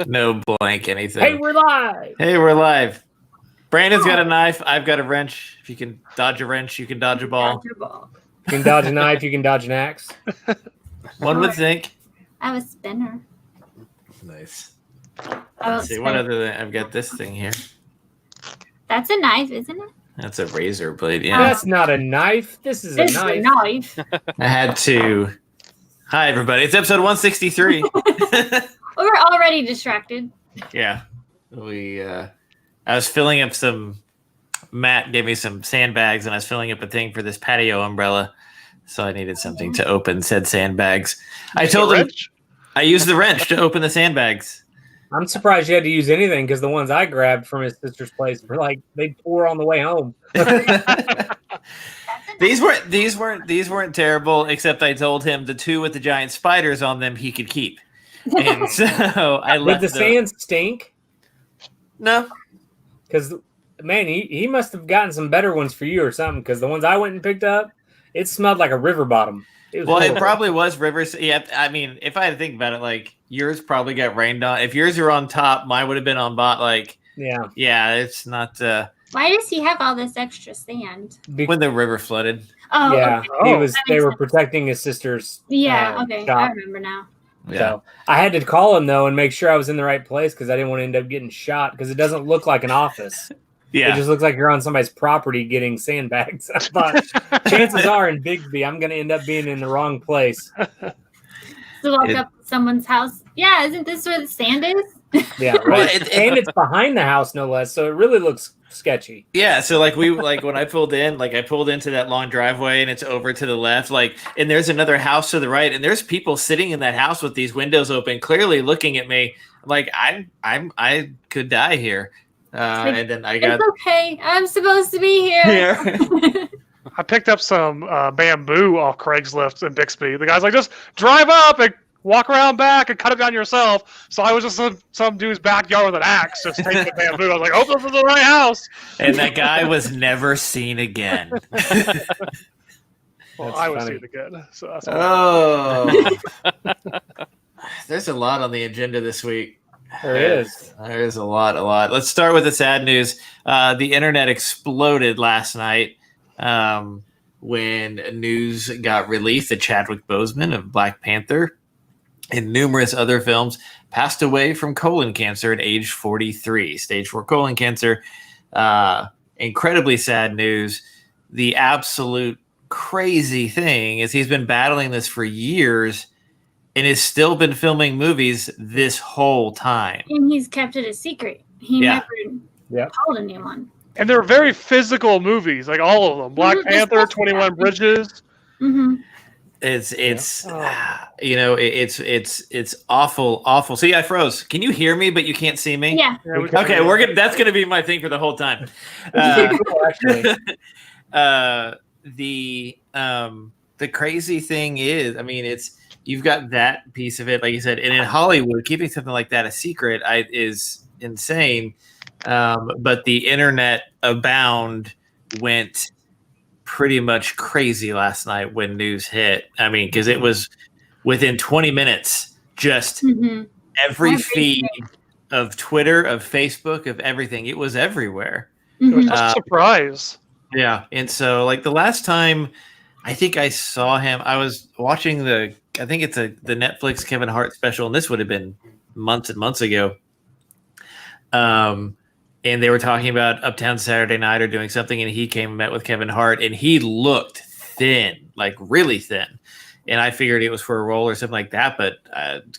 No blank anything. Hey, we're live. Hey, we're live. Brandon's got a knife. I've got a wrench. If you can dodge a wrench, you can dodge a ball. You can dodge a knife. You can dodge an axe. One would think. I have a spinner. Nice. I Let's see, what other thing? I've got this thing here. That's a knife, isn't it? That's a razor blade. Yeah. That's not a knife. This is a knife. I had to. Hi, everybody. It's episode 163. We're already distracted. Yeah. I was filling up some. Matt gave me some sandbags, and I was filling up a thing for this patio umbrella. So I needed something to open said sandbags. I told him I used the wrench to open the sandbags. I'm surprised you had to use anything because the ones I grabbed from his sister's place were like they tore on the way home. These weren't terrible, except I told him the two with the giant spiders on them he could keep. And so I left. Did the sand stink? No. Because man, he must have gotten some better ones for you or something, because the ones I went and picked up, it smelled like a river bottom. It probably was rivers. Yeah, I mean, if I had to think about it, like yours probably got rained on. If yours were on top, mine would have been on bottom. Like, yeah, it's not. Why does he have all this extra sand? When the river flooded. Oh, yeah, okay. They were protecting his sister's. Yeah, okay, shop. I remember now. Yeah. So I had to call him though and make sure I was in the right place because I didn't want to end up getting shot because it doesn't look like an office. Yeah. It just looks like you're on somebody's property getting sandbags. I thought chances are in Bigsby, I'm going to end up being in the wrong place. To walk up to someone's house. Yeah, isn't this where the sand is? Yeah, right. And it's behind the house, no less. So it really looks sketchy. Yeah, so when I pulled in, I pulled into that long driveway and it's over to the left, and there's another house to the right, and there's people sitting in that house with these windows open, clearly looking at me like I could die here. And then it's okay. I'm supposed to be here. I picked up some bamboo off Craigslist in Bixby. The guy's like, just drive up and walk around back and cut it down yourself. So I was just in some dude's backyard with an axe, just taking the bamboo. I was like, oh, this is the right house. And that guy was never seen again. Well, I was seen again. So that's There's a lot on the agenda this week. There is. There's a lot. Let's start with the sad news. The internet exploded last night when news got released that Chadwick Boseman of Black Panther and numerous other films passed away from colon cancer at age 43, stage 4 colon cancer. Incredibly sad news. The absolute crazy thing is he's been battling this for years and has still been filming movies this whole time. And he's kept it a secret. He never told anyone. And they're very physical movies, like all of them. Black Panther, 21 Bridges. Mm-hmm. It's awful. See, I froze. Can you hear me, but you can't see me? Yeah. Okay, that's gonna be my thing for the whole time. The crazy thing is, I mean, you've got that piece of it, like you said, and in Hollywood, keeping something like that a secret is insane. But the internet abound went pretty much crazy last night when news hit. I mean, because it was within 20 minutes, just every feed of Twitter, of Facebook, of everything. It was everywhere. It was just a surprise. Yeah. And so, the last time I think I saw him, I was watching the Netflix Kevin Hart special, and this would have been months and months ago. And they were talking about Uptown Saturday Night or doing something, and he came and met with Kevin Hart, and he looked thin, really thin. And I figured it was for a role or something like that, but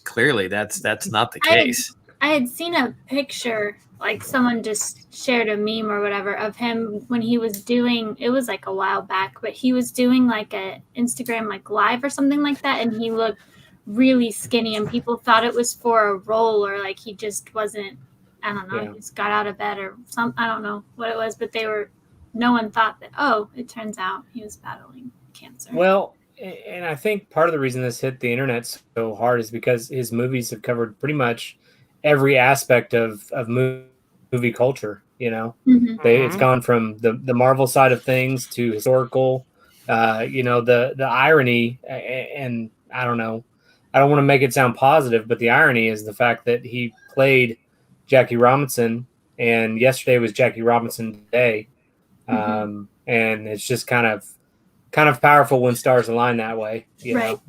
clearly that's not the case. I had seen a picture, someone just shared a meme or whatever of him when he was doing, it was a while back, but he was doing a Instagram live or something like that, and he looked really skinny, and people thought it was for a role or he just wasn't. I don't know. He just got out of bed or something. I don't know what it was, but no one thought that, it turns out he was battling cancer. Well, and I think part of the reason this hit the internet so hard is because his movies have covered pretty much every aspect of movie culture, It's gone from the Marvel side of things to historical, the irony, and I don't know. I don't want to make it sound positive, but the irony is the fact that he played Jackie Robinson, and yesterday was Jackie Robinson Day, and it's just kind of powerful when stars align that way, you know.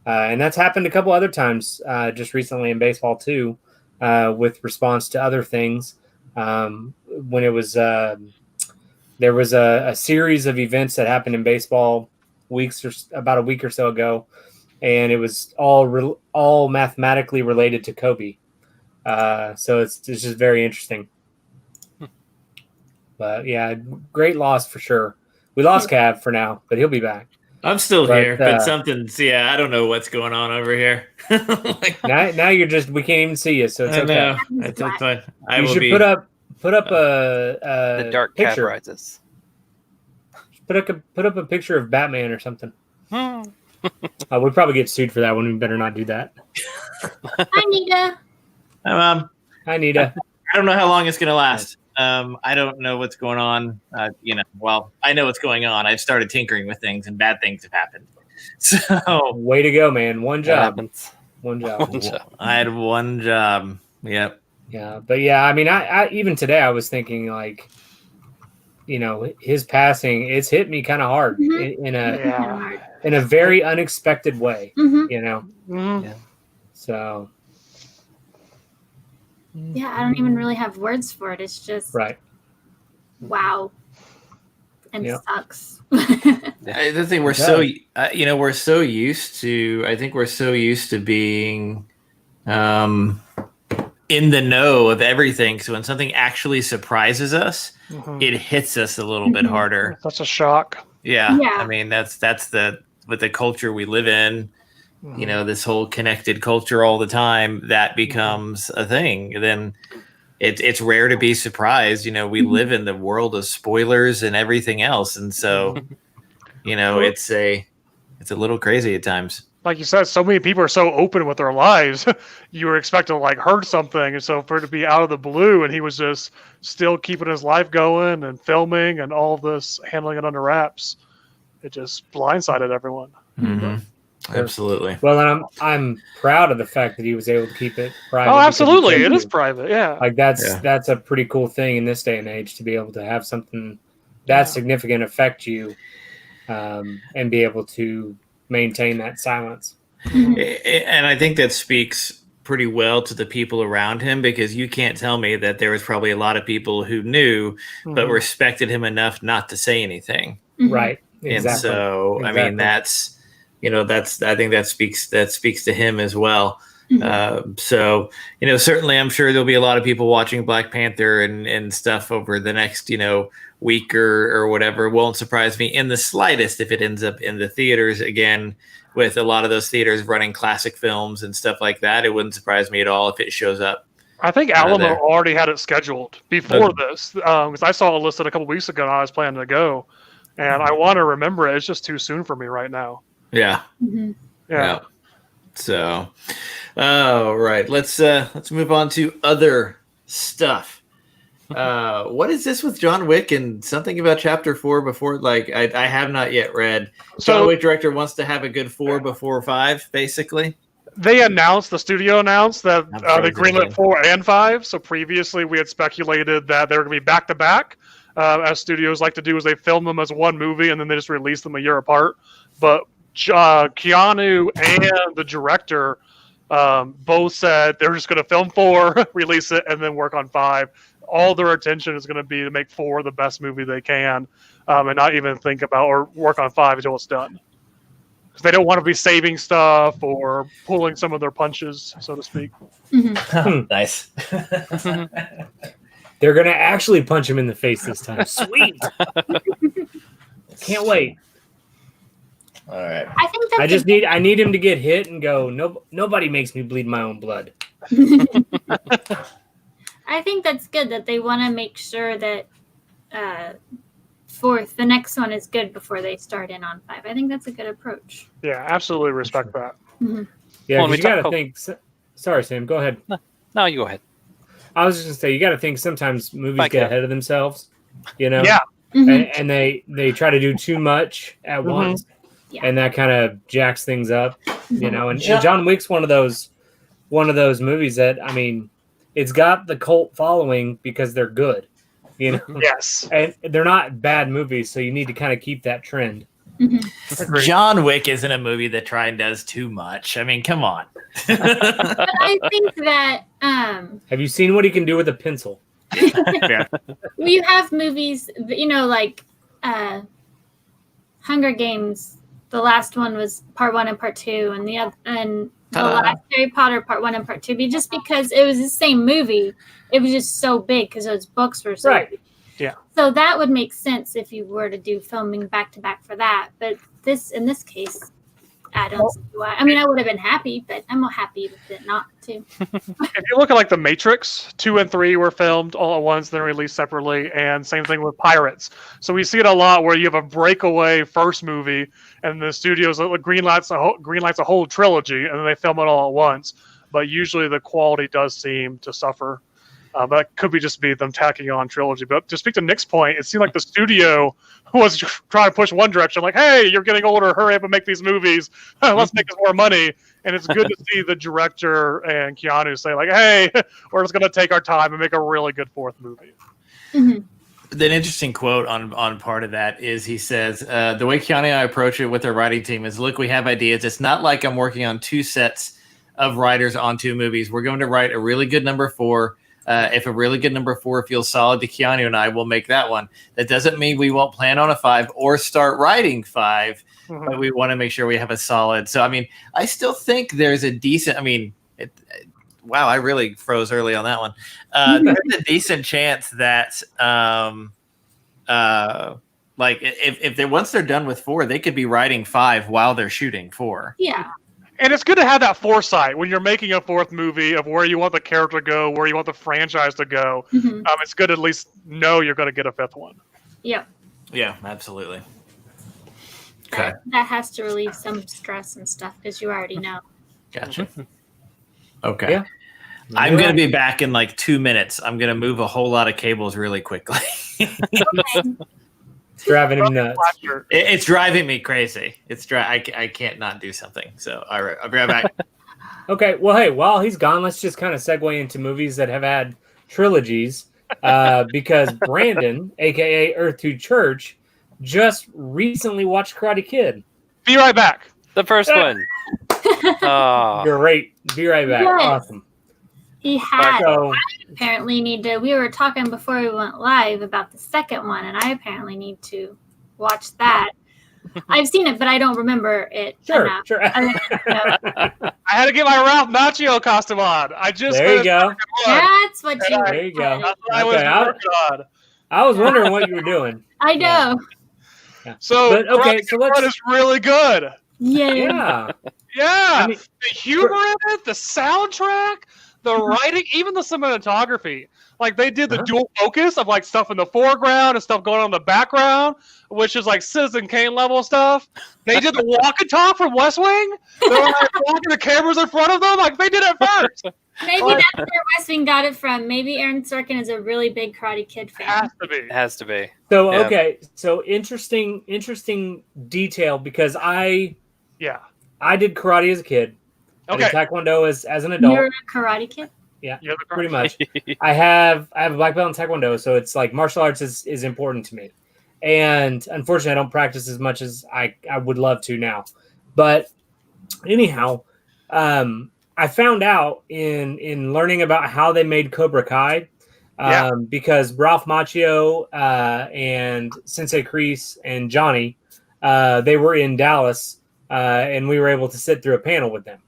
And that's happened a couple other times, just recently in baseball too, with response to other things. When it was there was a series of events that happened in baseball about a week or so ago, and it was all mathematically related to Kobe. So it's just very interesting. But yeah, great loss for sure. We lost Cav for now, but he'll be back. I'm still here, but something's I don't know what's going on over here. now you're just we can't even see you, so it's okay. It's fine. You should put up a the dark picture. Cat rises. Put up a picture of Batman or something. We'd probably get sued for that one. We better not do that. Hi, Nita. Hi, Mom. Hi, Nita. I don't know how long it's going to last. I don't know what's going on. Well, I know what's going on. I've started tinkering with things, and bad things have happened. So, way to go, man! One job. One job. I had one job. Yep. Yeah, but yeah, I mean, I even today I was thinking like, his passing, it's hit me kind of hard in a very unexpected way. Yeah. So. Yeah, I don't even really have words for it. It's just wow, and it sucks. The thing we're we're so used to. I think we're so used to being in the know of everything. So when something actually surprises us, it hits us a little bit harder. That's a shock. Yeah. I mean that's with the culture we live in. This whole connected culture all the time, that becomes a thing. Then it's rare to be surprised. We live in the world of spoilers and everything else. And so, it's a little crazy at times. Like you said, so many people are so open with their lives. You were expecting to hurt something. And so for it to be out of the blue, and he was just still keeping his life going and filming and all this, handling it under wraps, it just blindsided everyone. Mm-hmm. Absolutely. Well, and I'm proud of the fact that he was able to keep it private. Oh, absolutely. It is private. Yeah. Like that's a pretty cool thing in this day and age to be able to have something that significant affect you, and be able to maintain that silence. And I think that speaks pretty well to the people around him, because you can't tell me that there was probably a lot of people who knew but respected him enough not to say anything. Right. Exactly. And so, I mean, that's I think that speaks to him as well. So, certainly I'm sure there'll be a lot of people watching Black Panther and stuff over the next, week or whatever. It won't surprise me in the slightest if it ends up in the theaters again, with a lot of those theaters running classic films and stuff like that. It wouldn't surprise me at all if it shows up. I think Alamo already had it scheduled before this, because I saw it listed a couple weeks ago and I was planning to go, and I want to remember it. It's just too soon for me right now. Yeah. Yeah. So, all right, let's move on to other stuff. What is this with John Wick and something about Chapter 4 before? I have not yet read. John Wick director wants to have a good 4 before 5, basically. The studio announced that they greenlit 4 and 5. So previously we had speculated that they were going to be back to back, as studios like to do, is they film them as one movie and then they just release them a year apart. But Keanu and the director both said they're just going to film 4, release it, and then work on 5. All their attention is going to be to make 4 the best movie they can, and not even think about or work on 5 until it's done. Because they don't want to be saving stuff or pulling some of their punches, so to speak. Nice. They're going to actually punch him in the face this time. Sweet. Can't wait. All right. I need him to get hit and go, nobody makes me bleed my own blood. I think that's good that they want to make sure that the next one is good before they start in on 5. I think that's a good approach. Yeah, absolutely respect that. Yeah, you got to think. Sorry, Sam. Go ahead. No, you go ahead. I was just gonna say you got to think sometimes movies get ahead of themselves. Yeah. And they try to do too much at once. Yeah. and that kind of jacks things up, you Mhm. know. And John Wick's one of those movies that, I mean, it's got the cult following because they're good, you know. Yes. And they're not bad movies, so you need to kind of keep that trend. Mhm. Agreed. John Wick isn't a movie that try and does too much. I mean, come on. But I think that Have you seen what he can do with a pencil? Yeah. well, you have movies, you know, like Hunger Games. The last one was part 1 and part 2, and the Ta-da. last Harry Potter part 1 and part 2. But just because it was the same movie, it was just so big because those books were so Right. big. Yeah. So that would make sense if you were to do filming back to back for that. But in this case, I don't see why. I mean, I would have been happy, but I'm more happy with it not to. If you look at like the Matrix, 2 and 3 were filmed all at once, then released separately, and same thing with Pirates. So we see it a lot where you have a breakaway first movie, and the studios greenlights a whole trilogy, and then they film it all at once. But usually the quality does seem to suffer. That could just be them tacking on trilogy. But to speak to Nick's point, it seemed like the studio was trying to push one direction, like, "Hey, you're getting older. Hurry up and make these movies. Let's make us more money." And it's good to see the director and Keanu say, like, "Hey, we're just going to take our time and make a really good fourth movie." Mhm. The interesting quote on part of that is he says, the way Keanu and I approach it with our writing team is, look, we have ideas. It's not like I'm working on 2 sets of writers on 2 movies. We're going to write a really good number 4. If a really good number 4 feels solid to Keanu and I, we'll make that one. That doesn't mean we won't plan on a 5 or start writing 5, but we want to make sure we have a solid. So, I mean, I still think there's a decent, I mean, wow, I really froze early on that one. There's a decent chance that, like, if they once they're done with 4, they could be writing 5 while they're shooting 4. Yeah. And it's good to have that foresight when you're making a fourth movie of where you want the character to go, where you want the franchise to go. Mhm. It's good to at least know you're going to get a 5th one. Yep. Yeah, absolutely. Okay, That has to relieve some stress and stuff because you already know. gotcha. Okay. Yeah. I'm going to be back in like 2 minutes. I'm going to move a whole lot of cables really quickly. It's driving him nuts. It's driving me crazy. I can't not do something. So, all right, I'll be right back. Okay, well, hey, while he's gone, let's just kind of segue into movies that have had trilogies, because Brandon, aka Earth to Church, just recently watched Karate Kid. Be right back. The first one. Oh, Great, be right back. Yes. Awesome. He had So, apparently need to. We were talking before we went live about the second one, and I apparently need to watch that. I've seen it, but I don't remember it sure, enough. sure. I had to get my Ralph Macchio costume on. I just There you finished go. one. That's what you. There you go. That's what I was Okay, working on. I was wondering what you were doing. I know. So, But, okay, Karate so Kid let's- 1 is really good. Yeah. Yeah. Yeah, I mean, the humor in it, the soundtrack, the writing, even the cinematography. Like they did the Uh-huh. dual focus of like stuff in the foreground and stuff going on in the background, which is like Citizen Kane level stuff. They did the walk and talk from West Wing. They're like walking the cameras in front of them. Like they did it first. Maybe that's where West Wing got it from. Maybe Aaron Sorkin is a really big Karate Kid fan. Has to be. it has to be. So Yeah. okay, so interesting detail because I Yeah. did karate as a kid. I Okay. did Taekwondo as an adult. You're a Karate Kid. You're the Pretty much. I have a black belt in Taekwondo, so it's like martial arts is important to me. And unfortunately, I don't practice as much as I would love to now. But anyhow, I found out in learning about how they made Cobra Kai, because Ralph Macchio and Sensei Kreese and Johnny, they were in Dallas, and we were able to sit through a panel with them.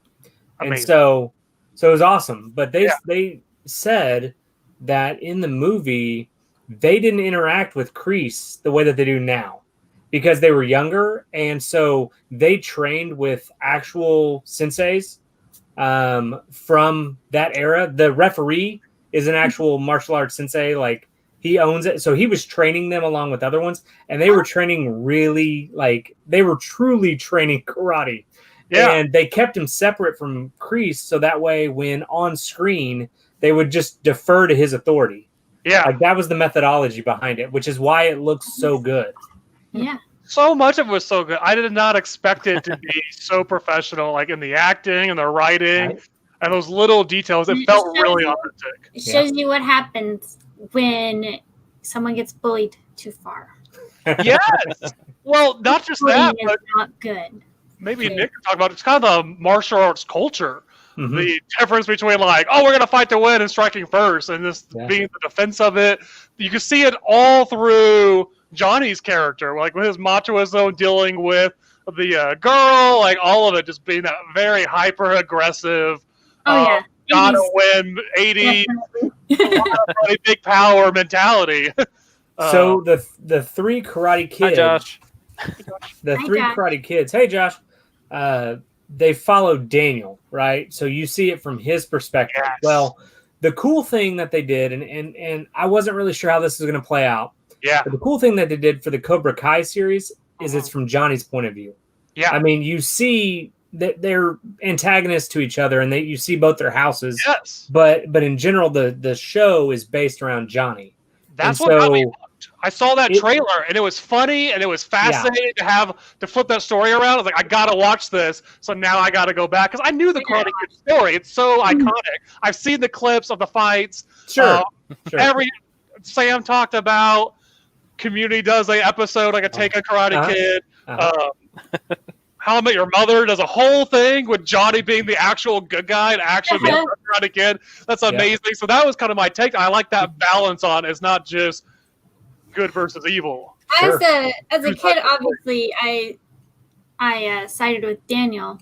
Amazing. And so it was awesome. But they said that in the movie, they didn't interact with Kreese the way that they do now because they were younger. And so they trained with actual senseis from that era. The referee is an actual martial arts sensei. Like he owns it. So he was training them along with other ones. And they were training really they were truly training karate. Yeah. And they kept him separate from Kreese, so that way when on screen, they would just defer to his authority. Yeah. Like that was the methodology behind it, which is why it looks so good. Yeah. So much of it was so good. I did not expect it to be so professional, like in the acting and the writing Right. and those little details. It It felt shows really you- authentic. It shows you what happens when someone gets bullied too far. Yes. Well, not just that, Bullying but is not good. maybe Nick could talk about it's kind of the martial arts culture. Mhm. The difference between like, oh, we're gonna fight to win and striking first, and this Yeah. being the defense of it. You can see it all through Johnny's character, like with his machoism dealing with the girl, like all of it, just being that very hyper aggressive. Oh yeah. Gotta 80s, win 80 definitely. big power mentality. So the three Karate Hi, Kids, Josh. the Hi, three Josh. Karate Kids. Hey, Josh. They follow Daniel, right? So you see it from his perspective. Yes. Well, the cool thing that they did, and I wasn't really sure how this was going to play out, yeah, but the cool thing that they did for the Cobra Kai series is it's from Johnny's point of view. yeah, I mean, you see that they're antagonists to each other, and you see both their houses. yes. But in general, the show is based around Johnny. That's And what got me so- hooked. I saw that It- trailer and it was funny and it was fascinating to flip that story around. I was like, I gotta watch this. So now I gotta go back because I knew the Karate Kid story. It's so iconic. I've seen the clips of the fights. Sure, sure. Every Sam talked about Community does an episode like a Take a Karate Uh-huh. Kid. Uh-huh. How I Met Your Mother does a whole thing with Johnny being the actual good guy and actually being a Karate Kid. That's amazing. So that was kind of my take. I like that balance on it's not just good versus evil. Sure. As a kid, obviously, I sided with Daniel,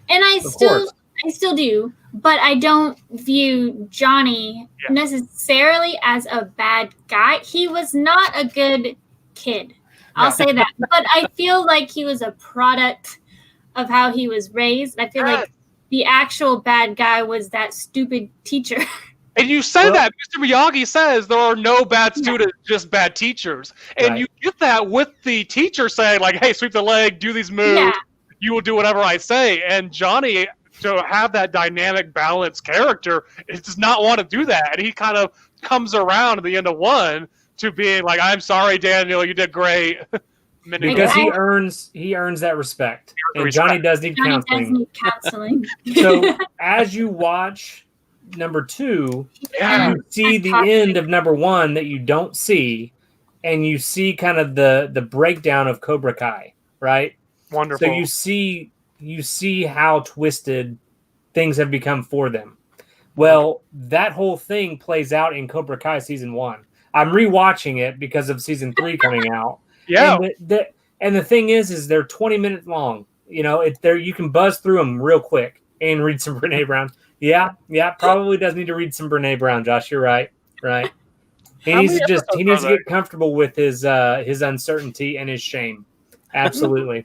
and I course. still do, but I don't view Johnny Yeah. necessarily as a bad guy. He was not a good kid. I'll say that, but I feel like he was a product of how he was raised. I feel like the actual bad guy was that stupid teacher. And you say Well- that Mr. Miyagi says there are no bad students, just bad teachers. And Right. you get that with the teacher saying like, "Hey, sweep the leg, do these moves. Yeah. You will do whatever I say." And Johnny, to have that dynamic, balanced character, does not want to do that. And he kind of comes around at the end of one to being like, "I'm sorry, Daniel, you did great." Because I- he earns that respect, the and Johnny respect. does need Johnny does counseling. need counseling. So as you watch number 2, Yeah. you see the end of number 1 that you don't see, and you see kind of the breakdown of Cobra Kai, right? Wonderful. So you see how twisted things have become for them. Well, that whole thing plays out in Cobra Kai season 1. I'm rewatching it because of season 3 coming out. yeah. And the thing is they're 20 minutes long. You know, you can buzz through them real quick and read some Brene Brown. Yeah, probably does need to read some Brene Brown, Josh. You're right. He How needs many to episodes are get comfortable with his uncertainty and his shame. Absolutely.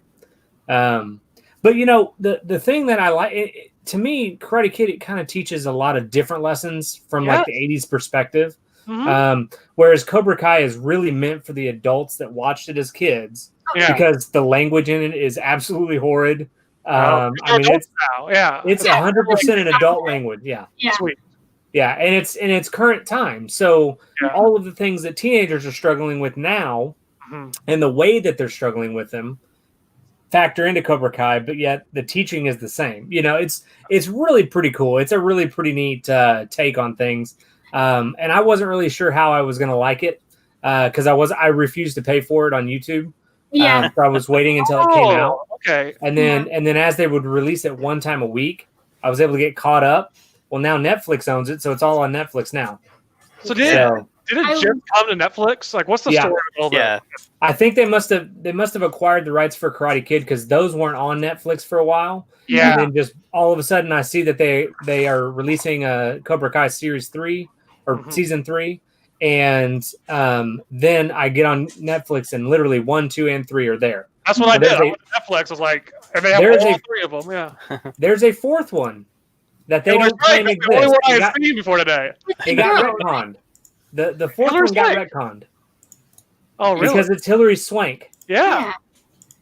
But you know, the thing that I like, to me, Karate Kid, it kind of teaches a lot of different lessons from like the 80s perspective. Mhm. Whereas Cobra Kai is really meant for the adults that watched it as kids Yeah. because the language in it is absolutely horrid. I mean, Adults now. Yeah. it's 100% an adult language. Yeah. Yeah. Sweet. Yeah. And it's current time. So Yeah. all of the things that teenagers are struggling with now Mhm. and the way that they're struggling with them factor into Cobra Kai, but yet the teaching is the same. You know, it's really pretty cool. It's a really pretty neat take on things. And I wasn't really sure how I was going to like it because I refused to pay for it on YouTube. Yeah. So I was waiting until it came out, Okay. and then as they would release it one time a week, I was able to get caught up. Well, now Netflix owns it, so it's all on Netflix now. So did So it just come to Netflix? Like, what's the Yeah. story of all Yeah. that? I think they must have acquired the rights for Karate Kid because those weren't on Netflix for a while. Yeah. And then just all of a sudden, I see that they are releasing a Cobra Kai series 3 or Mhm. season 3, and then I get on Netflix and literally 1, 2, and 3 are there. That's what I So did. there's I a- went to Netflix. I was like, and they have There's all a- 3 of them. Yeah. There's a 4th one that they It was don't claim right. That's the only exists. one I It had got, seen before today. it got retconned. The 4th Hillary one got Swank. retconned Oh, really? because it's Hillary Swank. yeah.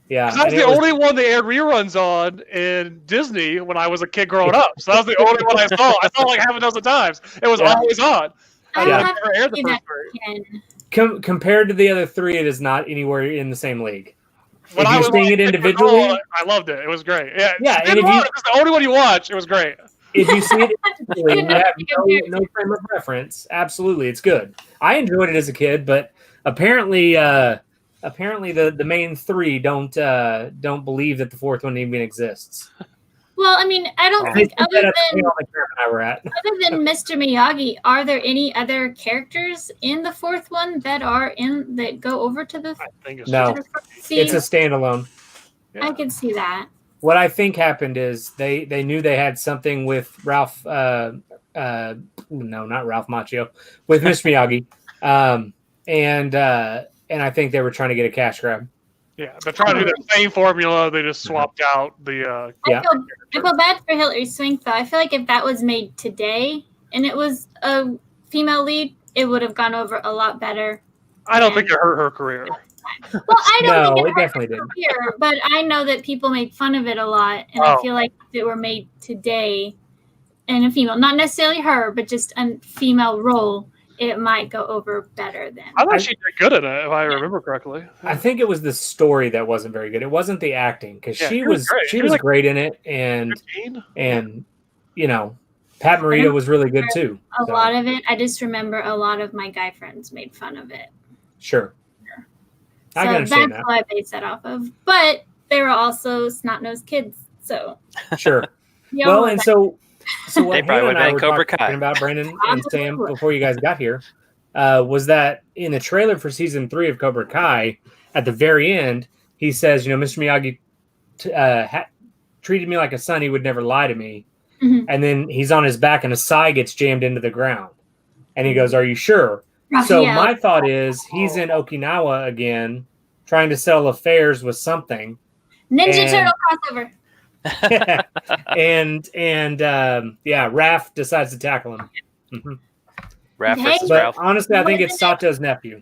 Yeah, 'Cause that was and the it was- only one they aired reruns on in Disney when I was a kid growing up. So that was the only one I saw. I saw it like half a dozen times. It was Yeah. always on. I Yeah. will have Never aired to the see first that three. again. compared to the other 3, it is not anywhere in the same league. When If I you're was seeing it watching individually- Control, I loved it. It was great. Yeah, Yeah, it's and if you- the only one you watch, it was great. If you see it individually and you have no frame of reference, absolutely, it's good. I enjoyed it as a kid, but apparently the main three don't believe that the fourth one even exists. Well, I mean, I don't They think said that other at the than panel that Karen and I were at. other than Mr. Miyagi, are there any other characters in the fourth one that go over to the? I think it's No. See, It's a standalone. I can see that. What I think happened is they knew they had something with Ralph. No, not Ralph Macchio, with Mr. Miyagi, and I think they were trying to get a cash grab. Yeah, they're trying to do the same formula. They just swapped out the. Yeah. I feel bad for Hilary Swank though. I feel like if that was made today and it was a female lead, it would have gone over a lot better. I don't think it hurt her career. Well, I don't No, think it hurt definitely her didn't. career, but I know that people make fun of it a lot, and I Oh. feel like if it were made today and a female, not necessarily her, but just a female role, it might go over better then. I thought she did good at it, if I remember correctly. I think it was the story that wasn't very good. It wasn't the acting because Yeah, she she was was great. she She was was like- great in it, and 15? you know, Pat Morita was really good too. A So, lot of it, I just remember a lot of my guy friends made fun of it. sure. So I can that's understand that. what I base that off of. But they were also snot-nosed kids, so Sure. you Well, know, and so what They probably Hannah and I went were Cobra talking Kai. about, Brandon and Sam, Absolutely. before you guys got here, was that in the trailer for season 3 of Cobra Kai, at the very end, he says, Mr. Miyagi treated me like a son. He would never lie to me. Mhm. And then he's on his back and a sai gets jammed into the ground. And he goes, "Are you sure?" So Raphael. my thought is he's in Okinawa again, trying to settle affairs with something. Ninja and- Turtle crossover. and Raph decides to tackle him. Mhm. Raph Okay. versus But Ralph. honestly, I think it's Sato's nephew.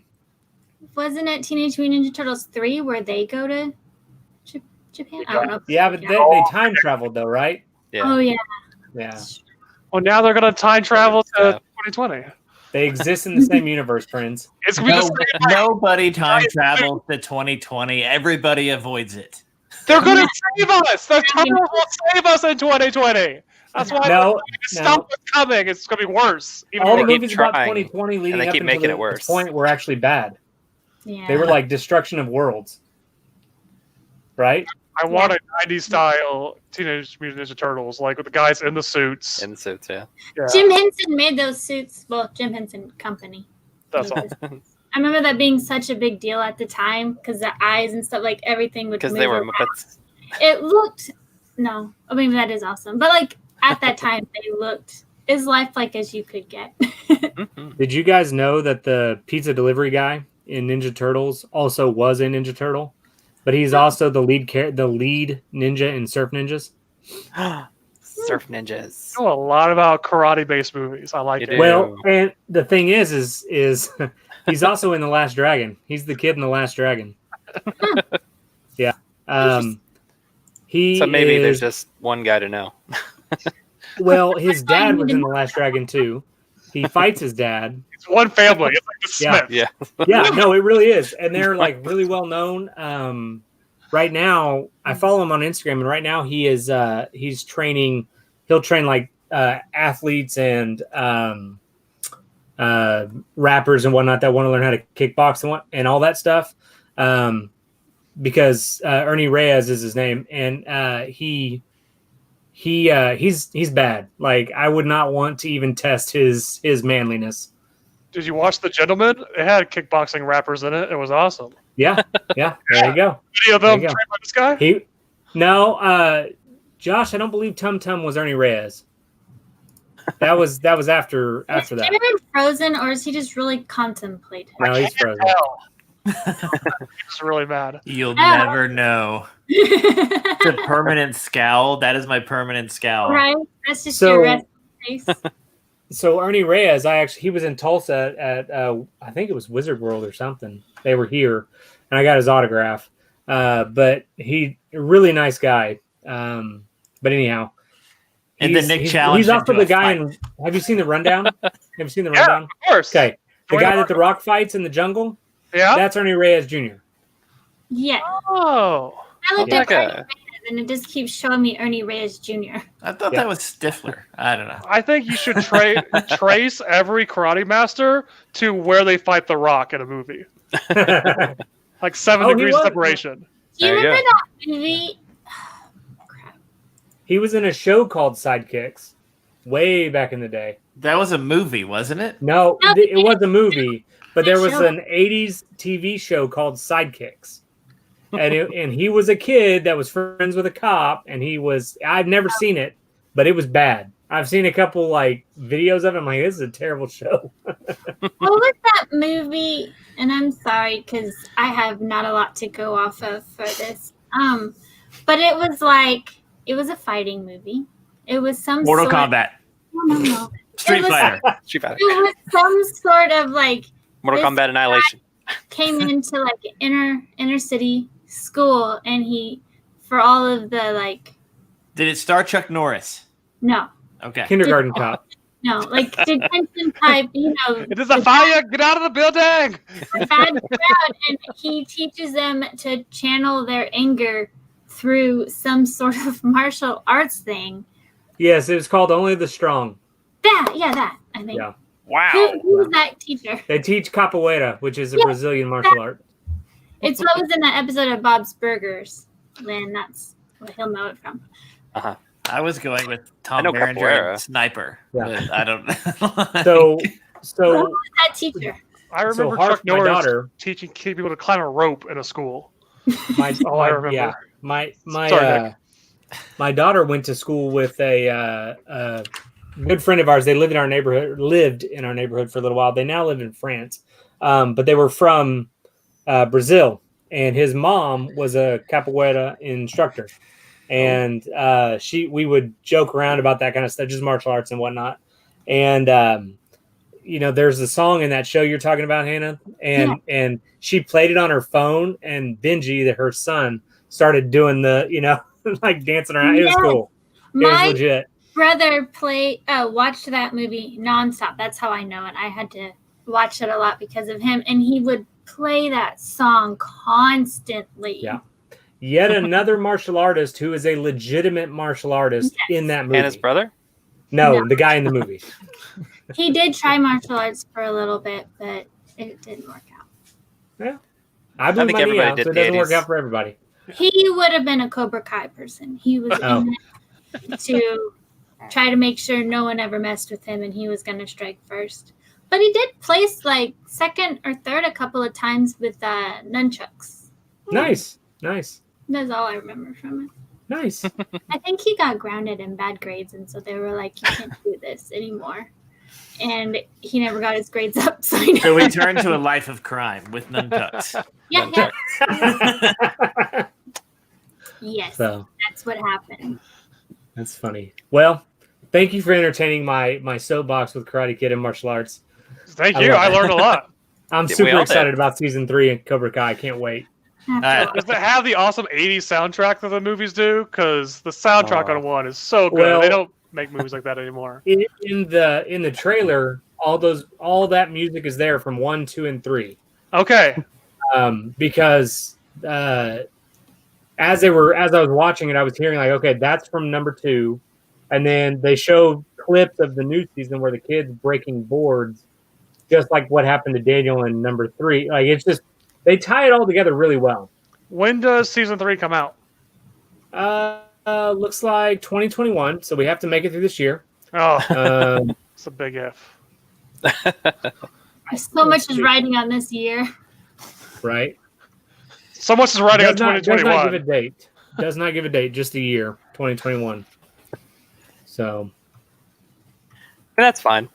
Wasn't it Teenage Mutant Ninja Turtles 3 where they go to Japan? I don't know. Yeah, but they time traveled though, right? Yeah. Oh yeah. Yeah, Well, now they're going to time travel to Yeah. 2020. they exist in the same universe, friends. It's going to be No, the same. nobody time travels to 2020. Everybody avoids it. They're going to save us. The Turtles will save us in 2020. That's why No, stop what's coming. It's going to be worse. Even all the worse. keep movies about trying, 2020 leading they up keep until making it this worse. point were actually bad. Yeah. They were like destruction of worlds, right? I want a 90s style Teenage Mutant Ninja Turtles, like with the guys in the suits. In suits, yeah. Yeah, Jim Henson made those suits. Well, Jim Henson Company. that's all. I remember that being such a big deal at the time because the eyes and stuff, like everything would Because move they were around. Muppets. It looked no. I mean that is awesome, but like at that time they looked as lifelike as you could get. Mhm. Did you guys know that the pizza delivery guy in Ninja Turtles also was a Ninja Turtle, but he's also the lead ninja in Surf Ninjas? Surf Ninjas. I know a lot about karate-based movies. I like You it. do. Well, and the thing is he's also in The Last Dragon. He's the kid in The Last Dragon. Yeah. He So maybe is, there's just one guy to know. well, his dad was in The Last Dragon too. He fights his dad. It's one family. It's like the Yeah. Smith. Yeah. Yeah, no, it really is, and they're like really well known. Right now, I follow him on Instagram, and right now he's training. He'll train like athletes and rappers and whatnot that want to learn how to kickbox and all that stuff. Because Ernie Reyes is his name, and he's bad. Like I would not want to even test his manliness. Did you watch The Gentleman? It had kickboxing rappers in it. It was awesome. Yeah, there you go. Any of them There you go. trained by this guy? Josh, I don't believe Tum Tum was Ernie Reyes. That was after Is that. Jim in Frozen, or is he just really contemplating? No, he's frozen. Hell. He's really mad. You'll Ah. never know. The permanent scowl. That is my permanent scowl. Right? That's just So- your rest face. So Ernie Reyes, he was in Tulsa at I think it was Wizard World or something. They were here, and I got his autograph. But he a really nice guy. But anyhow, And the Nick challenge. He's also the guy in. Have you seen the Rundown? Have you seen the Yeah. Rundown? Of course. Okay, the Dwayne guy that the Rock fights in the jungle. Yeah. That's Ernie Reyes Jr. Yeah. Oh. I looked Like at a- Ernie Reyes, and it just keeps showing me Ernie Reyes Jr. I thought that was Stifler. I don't know. I think you should trace every Karate Master to where they fight The Rock in a movie. Like 7 Oh, he degrees of was. separation. Do you There you remember that movie? Crap. He was in a show called Sidekicks way back in the day. That was a movie, wasn't it? No, No, it was a movie, but there was show. an 80s TV show called Sidekicks. And he was a kid that was friends with a cop, and I've never seen it, but it was bad. I've seen a couple like videos of it. I'm like, this is a terrible show. What was that movie? And I'm sorry because I have not a lot to go off of for this. But it was a fighting movie. It was some Mortal sort Kombat, No. Street It was- Fighter. Street Fighter. It was some sort of like Mortal This Kombat Annihilation. came into like inner city school, and he for all of the like Did it star Chuck Norris? no Okay. Kindergarten Cop. like detention type, It is a fire! Get out of the building! bad crowd, and he teaches them to channel their anger through some sort of martial arts thing. Yes, it was called Only the Strong. That I think. Yeah. Wow. Who was that teacher? They teach capoeira, which is a Yeah. Brazilian martial art. It's what was in that episode of Bob's Burgers. Then that's what he'll know it from. I was going with I Tom know Berenger capoeira. and Sniper. Yeah. But I don't know. So Who was that teacher? I remember Harp, Chuck Norris my daughter, teaching people to climb a rope in a school. my, Oh, I remember. Yeah, my Sorry, Nick. my daughter went to school with a good friend of ours. They lived in our neighborhood for a little while. They now live in France, but they were from Brazil, and his mom was a capoeira instructor, and we would joke around about that kind of stuff, just martial arts and whatnot. And there's a song in that show you're talking about, Hannah, and she played it on her phone, and Benji, her son, started doing the like dancing around. It was Yes. cool. It was My legit. brother watched that movie nonstop. That's how I know it. I had to watch it a lot because of him, and he would play that song constantly. Yeah. Yet another martial artist who is a legitimate martial artist in that movie. And his brother? No, the guy in the movie. He did try martial arts for a little bit, but it didn't work out. I blew think my knee everybody out, did so it the doesn't work 80s. out for everybody. He would have been a Cobra Kai person. He was Oh. in it to try to make sure no one ever messed with him, and he was going to strike first. But he did place like second or third a couple of times with nunchucks. Nice. That's all I remember from it. Nice. I think he got grounded in bad grades, and so they were like, "You can't do this anymore." And he never got his grades up. So, So we turn to a life of crime with nunchucks. yeah, yes, So that's what happened. that's funny. Well, thank you for entertaining my soapbox with Karate Kid and martial arts. Thank I you. love I it. learned a lot. I'm Yeah, we super all did. excited about season 3 and Cobra Kai. I can't wait. Does it have the awesome 80s soundtrack that the movies do? Because the soundtrack Oh. on one is so good. Well- They don't make movies like that anymore. In the trailer, all that music is there from 1, 2, and 3. Okay. Because as I was watching it, I was hearing like, okay, that's from number 2, and then they showed clips of the new season where the kids breaking boards, just like what happened to Daniel in number 3. Like it's just they tie it all together really well. When does season 3 come out? Looks like 2021, so we have to make it through this year. Oh, Um, it's a big if. So much is riding on this year. right? So much is riding on Does not give 2021. a date. Does not give a date, just a year, 2021. So That's fine.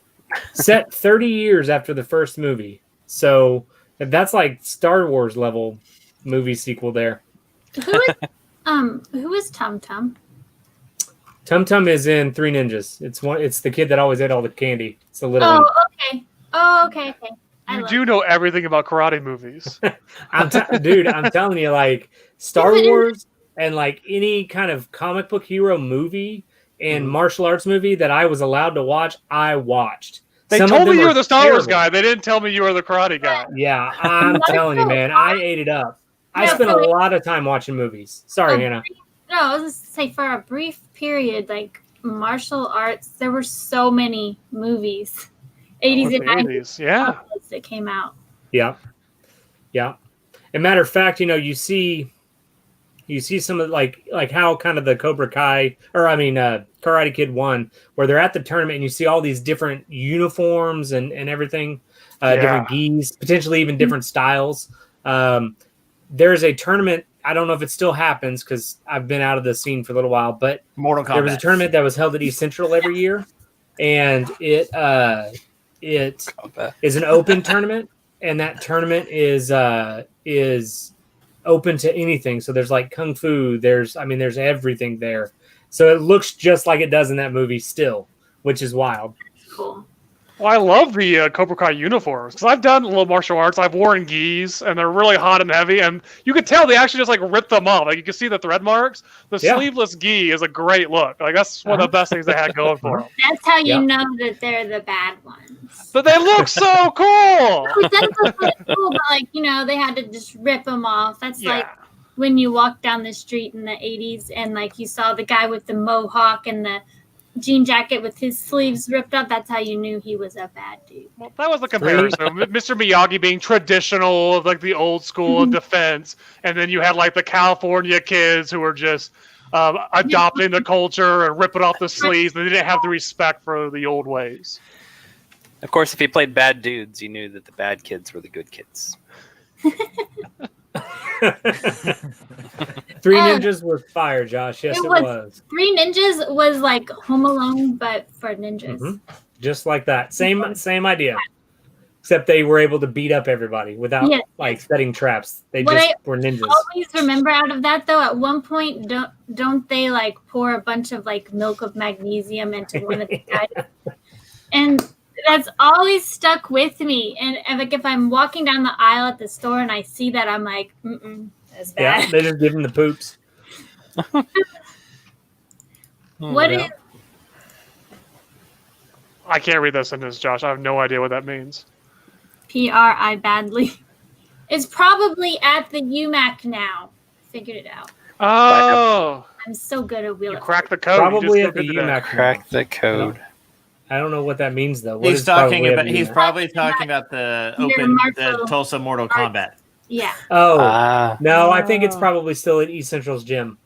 set 30 years after the first movie. So that's like Star Wars level movie sequel there. Who is Tum Tum? Tum Tum is in Three Ninjas. It's the kid that always ate all the candy. It's the little Oh, one. okay. Oh, okay. I You love do know everything about karate movies. Dude, I'm telling you, like Star Wars and like any kind of comic book hero movie and martial arts movie that I was allowed to watch, I watched. They Some of told them me you are were the Star Wars terrible. guy. They didn't tell me you were the karate guy. Yeah, I'm telling you, man, I ate it up. I Yeah, spent for a like- lot of time watching movies. Sorry, Oh, Hannah. No, I was going to say for a brief period, like martial arts, there were so many movies, 80s and 90s Yeah. that came out. Yeah. Yeah. As a matter of fact, you see some of like how kind of the Cobra Kai Karate Kid 1, where they're at the tournament and you see all these different uniforms and everything, different gis, potentially even different styles. There's a tournament. I don't know if it still happens because I've been out of the scene for a little while, but Mortal Kombat. there was a tournament that was held at East Central every year, and it is an open tournament, and that tournament is open to anything. So there's like kung fu. There's everything there. So it looks just like it does in that movie still, which is wild. Cool. Well, I love the Cobra Kai uniforms because I've done a little martial arts. I've worn gis, and they're really hot and heavy. And you could tell they actually just like rip them off. Like you can see the thread marks. The sleeveless gi is a great look. Like that's one of the best things they had going for them. That's how you know that they're the bad ones. But they look so cool. It does look really cool, but like they had to just rip them off. That's like when you walked down the street in the 80s and like you saw the guy with the mohawk and the jean jacket with his sleeves ripped up. That's how you knew he was a bad dude. Well, that was the comparison. Mr. Miyagi being traditional, like the old school in defense, and then you had like the California kids who were just adopting the culture and ripping off the sleeves. And they didn't have the respect for the old ways. Of course, if you played bad dudes, you knew that the bad kids were the good kids. Three Ninjas was fire, Josh. Yes, it was. Three Ninjas was like Home Alone, but for ninjas. Mm-hmm. Just like that. Same idea. Except they were able to beat up everybody without like setting traps. They were ninjas. I always remember out of that though, at one point don't they like pour a bunch of like milk of magnesium into one of the guys? And that's always stuck with me. And like if I'm walking down the aisle at the store and I see that, I'm like, that's bad. Yeah, they just give them the poops. What is? I can't read that sentence, Josh. I have no idea what that means. PRI badly. It's probably at the UMAC now. Figured it out. Oh. I'm so good at wheel. You cracked the code. Probably at the UMAC. Crack the code. I don't know what that means though. He's probably talking about the Tulsa Mortal Kombat. Yeah. Oh no, I think it's probably still at East Central's gym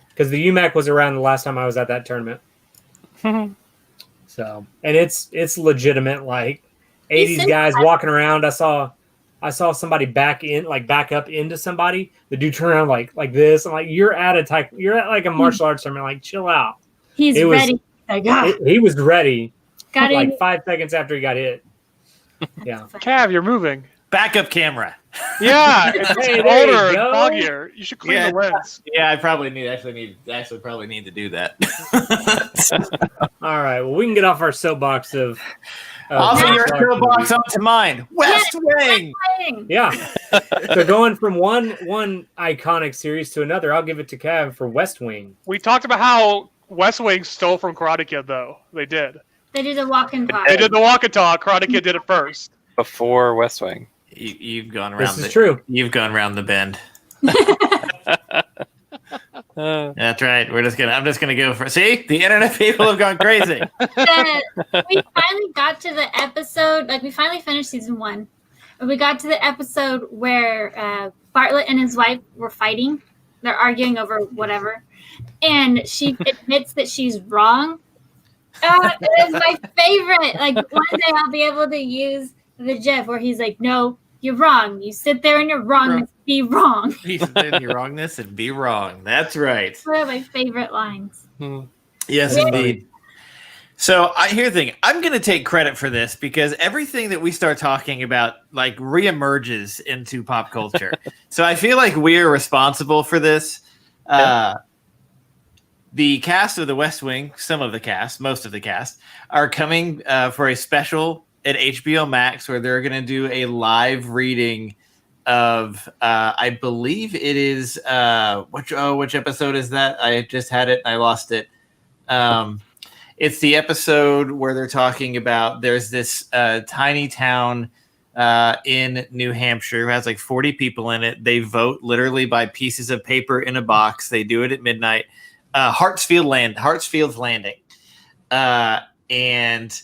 because the UMAC was around the last time I was at that tournament. So, and it's legitimate, like 80s guys walking around. I saw somebody back up into somebody. The dude turned around like this. I'm like, you're at like a martial arts tournament. Like, chill out. He's ready. He was ready. Got like 5 seconds after he got hit. Yeah. Cav, you're moving. Backup camera. Yeah, it's older and foggier. You should clean the lens. Yeah, I probably need to do that. All right. Well, we can get off our soapbox of off of your soapbox onto mine. West Wing. Yeah. So going from one iconic series to another, I'll give it to Cav for West Wing. We talked about how West Wing stole from Karate Kid, though. They did. They did a walk and talk. They did the walk and talk. Karate Kid did it first. Before West Wing. You've gone around. This is true. You've gone around the bend. That's right. I'm just gonna go for. See, the internet people have gone crazy. We finally got to the episode. Like we finally finished season 1. We got to the episode where Bartlett and his wife were fighting. They're arguing over whatever, and she admits that she's wrong. It is my favorite. Like one day I'll be able to use the GIF where he's like, "No, you're wrong. You sit there in your wrongness, be wrong." You sit there in your wrongness and be wrong. That's right. It's one of my favorite lines. Yes, indeed. So here's the thing. I'm going to take credit for this because everything that we start talking about like reemerges into pop culture. So I feel like we're responsible for this. The cast of The West Wing, some of the cast, most of the cast, are coming for a special at HBO Max where they're going to do a live reading of, I believe it is, which episode is that? I just had it and I lost it. It's the episode where they're talking about there's this tiny town in New Hampshire. It has like 40 people in it. They vote literally by pieces of paper in a box. They do it at midnight. Hartsfield's Landing. And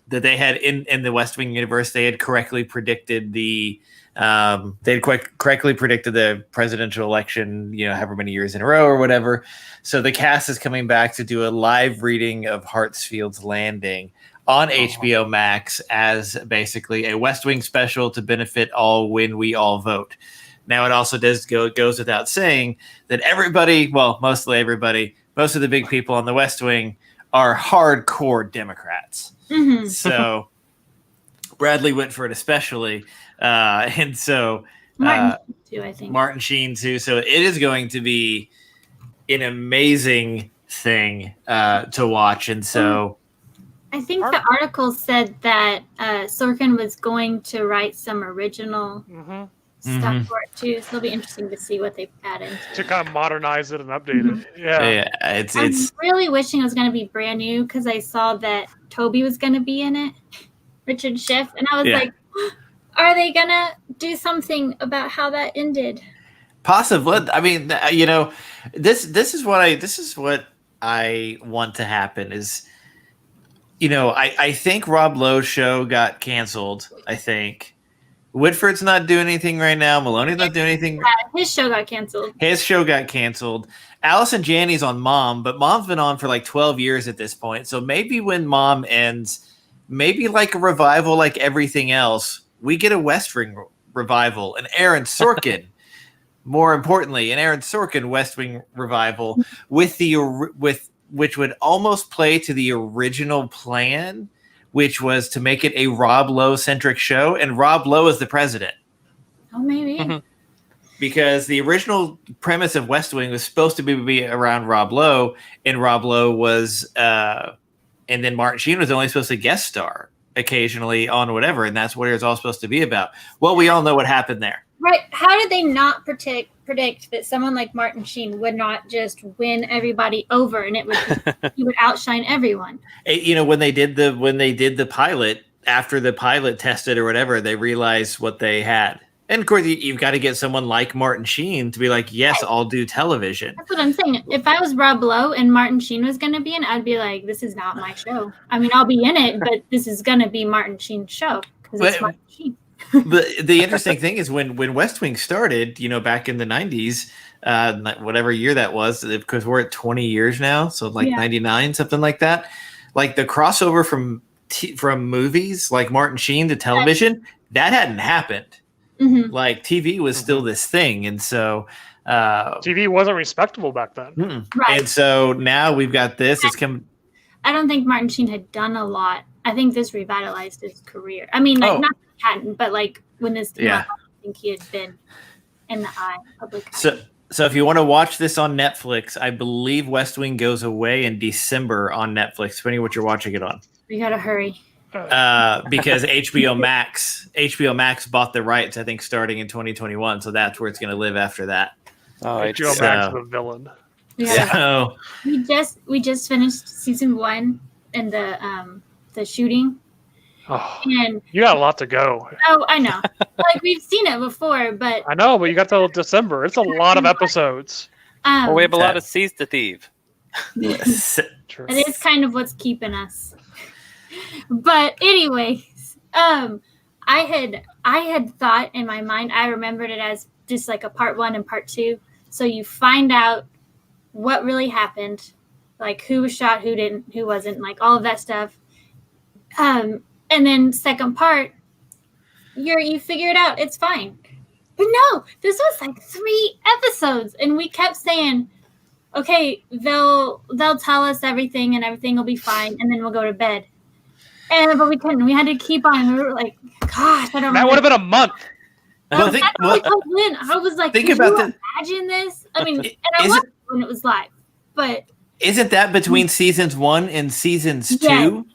that they had in the West Wing universe, they had correctly predicted the correctly predicted the presidential election, however many years in a row or whatever. So the cast is coming back to do a live reading of Hartsfield's Landing on HBO Max as basically a West Wing special to benefit all when we all vote. Now, it also goes without saying that everybody, well, mostly everybody, most of the big people on the West Wing are hardcore Democrats. Mm-hmm. So Bradley Whitford especially. And so Martin too, I think. Martin Sheen too. So it is going to be an amazing thing to watch. And so I think the article said that Sorkin was going to write some original stuff for it too. So it'll be interesting to see what they add into to kind of modernize it and update it. Yeah. it's I'm really wishing it was going to be brand new because I saw that Toby was going to be in it, Richard Schiff, and I was like, are they going to do something about how that ended? possibly. I mean, this is what I want to happen is, I think Rob Lowe's show got canceled. I think Whitford's not doing anything right now. Maloney's not doing anything. His show got canceled. Allison Janney's on Mom, but Mom's been on for like 12 years at this point. So maybe when Mom ends, maybe like a revival like everything else, we get a West Wing revival. And Aaron Sorkin, more importantly, an Aaron Sorkin West Wing revival which would almost play to the original plan, which was to make it a Rob Lowe-centric show, and Rob Lowe is the president. Oh, maybe. Because the original premise of West Wing was supposed to be around Rob Lowe, and Rob Lowe was, and then Martin Sheen was only supposed to guest star occasionally on whatever, and that's what it was all supposed to be about. Well, we all know what happened there. Right. How did they not predict that someone like Martin Sheen would not just win everybody over and he would outshine everyone? When they did the pilot, after the pilot tested or whatever, they realized what they had. And of course, you've got to get someone like Martin Sheen to be like, yes, I'll do television. That's what I'm saying. If I was Rob Lowe and Martin Sheen was going to be in, I'd be like, this is not my show. I mean, I'll be in it, but this is going to be Martin Sheen's show because it's Martin Sheen. The interesting thing is when West Wing started, back in the 90s, whatever year that was, because we're at 20 years now, so 99, something like that. Like the crossover from movies like Martin Sheen to television, that hadn't happened. Mm-hmm. Like TV was still this thing, and so TV wasn't respectable back then. Right. And so now we've got this. It's come. I don't think Martin Sheen had done a lot. I think this revitalized his career. I mean, not hadn't, but like when this came out, I think he had been in the public eye. So if you want to watch this on Netflix, I believe West Wing goes away in December on Netflix, depending on what you're watching it on. We gotta hurry. Because HBO Max bought the rights, I think, starting in 2021. So that's where it's going to live after that. Oh, HBO Max is a villain. Yeah. So we just finished season 1 and the shooting. Oh, and you got a lot to go. Oh, I know. Like we've seen it before, but I know, but you got till December. It's a lot of episodes. We have a lot of seas to thieve. Yes. It is kind of what's keeping us. But anyways, I had thought in my mind, I remembered it as just like a part 1 and part 2. So you find out what really happened, like who was shot, who didn't, who wasn't, like all of that stuff. And then second part, you figure it out. It's fine. But no, this was like 3 episodes, and we kept saying, okay, they'll tell us everything and everything will be fine, and then we'll go to bed. But we couldn't. We had to keep on. We were like, gosh, I don't know. That would have been a month. I was like, can you imagine this? I mean, and I watched it when it was live, but isn't that between seasons 1 and seasons 2?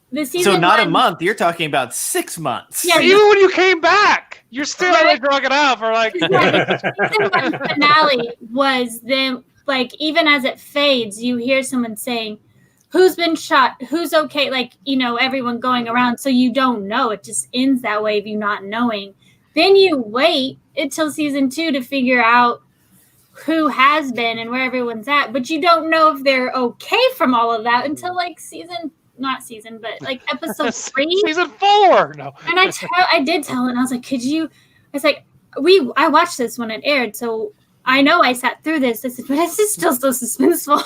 So not a month. You're talking about 6 months. Yeah, even when you came back, you're still drug it out for like. The season 1 finale was them. Like even as it fades, you hear someone saying, who's been shot, who's okay, like, everyone going around. So you don't know. It just ends that way of you not knowing. Then you wait until season 2 to figure out who has been and where everyone's at. But you don't know if they're okay from all of that until like episode 3. Season 4. No. And I did tell it. And I was like, I was like, I watched this when it aired. So I know I sat through this. I said, but it's just still so suspenseful.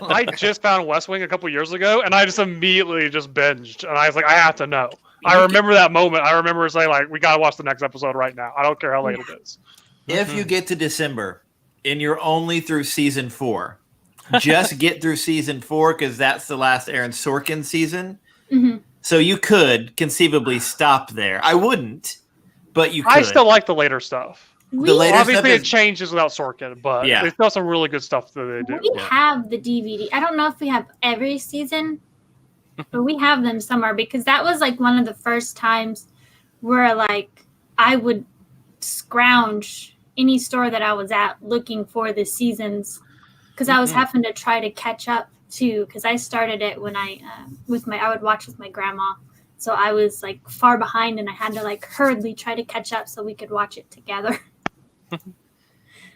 I just found West Wing a couple years ago, and I just immediately just binged. And I was like, I have to know. I remember that moment. I remember saying, like, we got to watch the next episode right now. I don't care how late it is. If you get to December and you're only through season 4, just get through season 4 because that's the last Aaron Sorkin season. Mm-hmm. So you could conceivably stop there. I wouldn't, but you could. I still like the later stuff. The later Obviously, stuff it changes without Sorkin, but Yeah. there's still some really good stuff that they do. We have the DVD. I don't know if we have every season, but we have them somewhere because that was like one of the first times where like I would scrounge any store that I was at looking for the seasons because I was having to try to catch up too because I started it when I would watch with my grandma. So I was like far behind and I had to like hurriedly try to catch up so we could watch it together.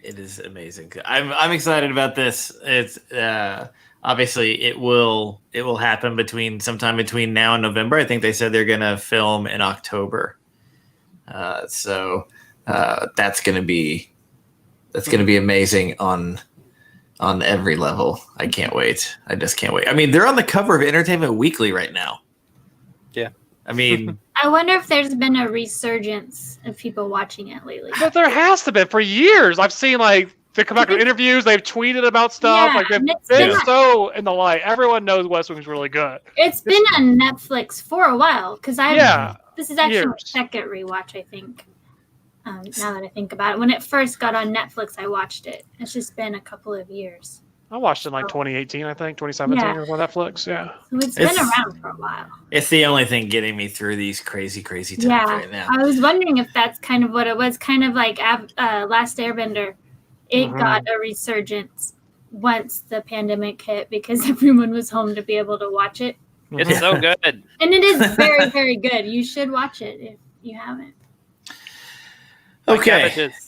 It is amazing. I'm excited about this. It's obviously it will happen sometime between now and November. I think they said they're gonna film in October. So that's gonna be amazing on every level. I can't wait. I just can't wait. I mean, they're on the cover of Entertainment Weekly right now. Yeah. I mean, I wonder if there's been a resurgence of people watching it lately. But there has to be. For years, I've seen, like, they come back with interviews, they've tweeted about stuff. Yeah, like, they've and it's been been- so in the light. Everyone knows West Wing's really good. It's been on Netflix for a while because Yeah, this is actually my years. second rewatch, I think. Now that I think about it, when it first got on Netflix, I watched it. It's just been a couple of years, I watched it in, like, 2018, I think, 2017 Yeah. or on Netflix, yeah. so it's been It's- around for a while. it's the only thing getting me through these crazy times Yeah, right now. I was wondering if that's kind of what it was. Kind of like Last Airbender, it Mhm. got a resurgence once the pandemic hit because everyone was home to be able to watch it, It's so good. and it is very, very good. You should watch it if you haven't. Okay. Cabbages.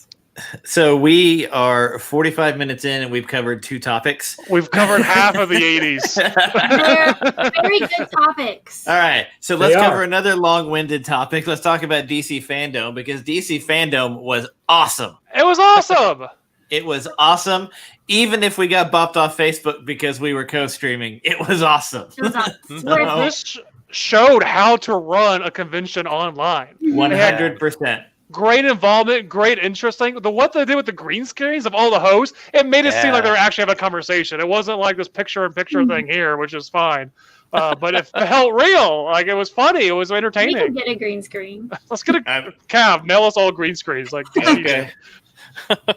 So we are 45 minutes in and we've covered 2 topics. We've covered half of the 80s. They're very good topics. All right. So let's They cover are. another long-winded topic. Let's talk about DC Fandom because DC Fandom was awesome. It was awesome. It was awesome. Even if we got bopped off Facebook because we were co-streaming, it was awesome. It was awesome. It's No. worth it. This showed how to run a convention online. 100%. Great involvement, great interesting. What they did with the green screens of all the hosts, it made it seem like they were actually having a conversation. It wasn't like this picture-in-picture thing here, which is fine. But it felt real. Like, it was funny. It was We entertaining. can get a green screen. Let's get a I'm- Cav, mail us all green screens. Like, DC. Okay.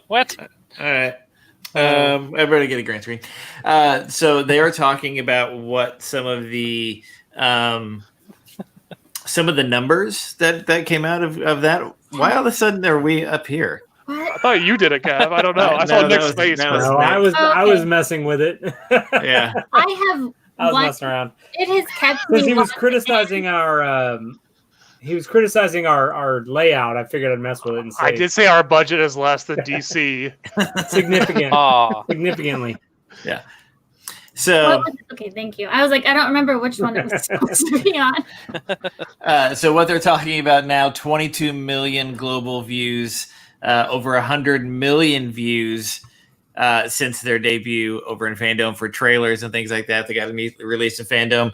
What? All right. Everybody get a green screen. So they were talking about what some of the numbers that came out of that. Why all of a sudden are we up here? I What? thought you did it, Cav. I don't know. I saw No, Nick's that was- face. that was- No, I was Okay. messing with it. Yeah. I have I was one. messing around It has kept because me. he was watching criticizing our. He was criticizing our layout. I figured I'd mess with it and say I did say our budget is less than DC. significant, Aw. significantly. So Okay, thank you. I was like, I don't remember which one it was supposed to be on. so what they're talking about now: 22 million global views, over 100 million views since their debut over in Fandom for trailers and things like that. They got released in Fandom.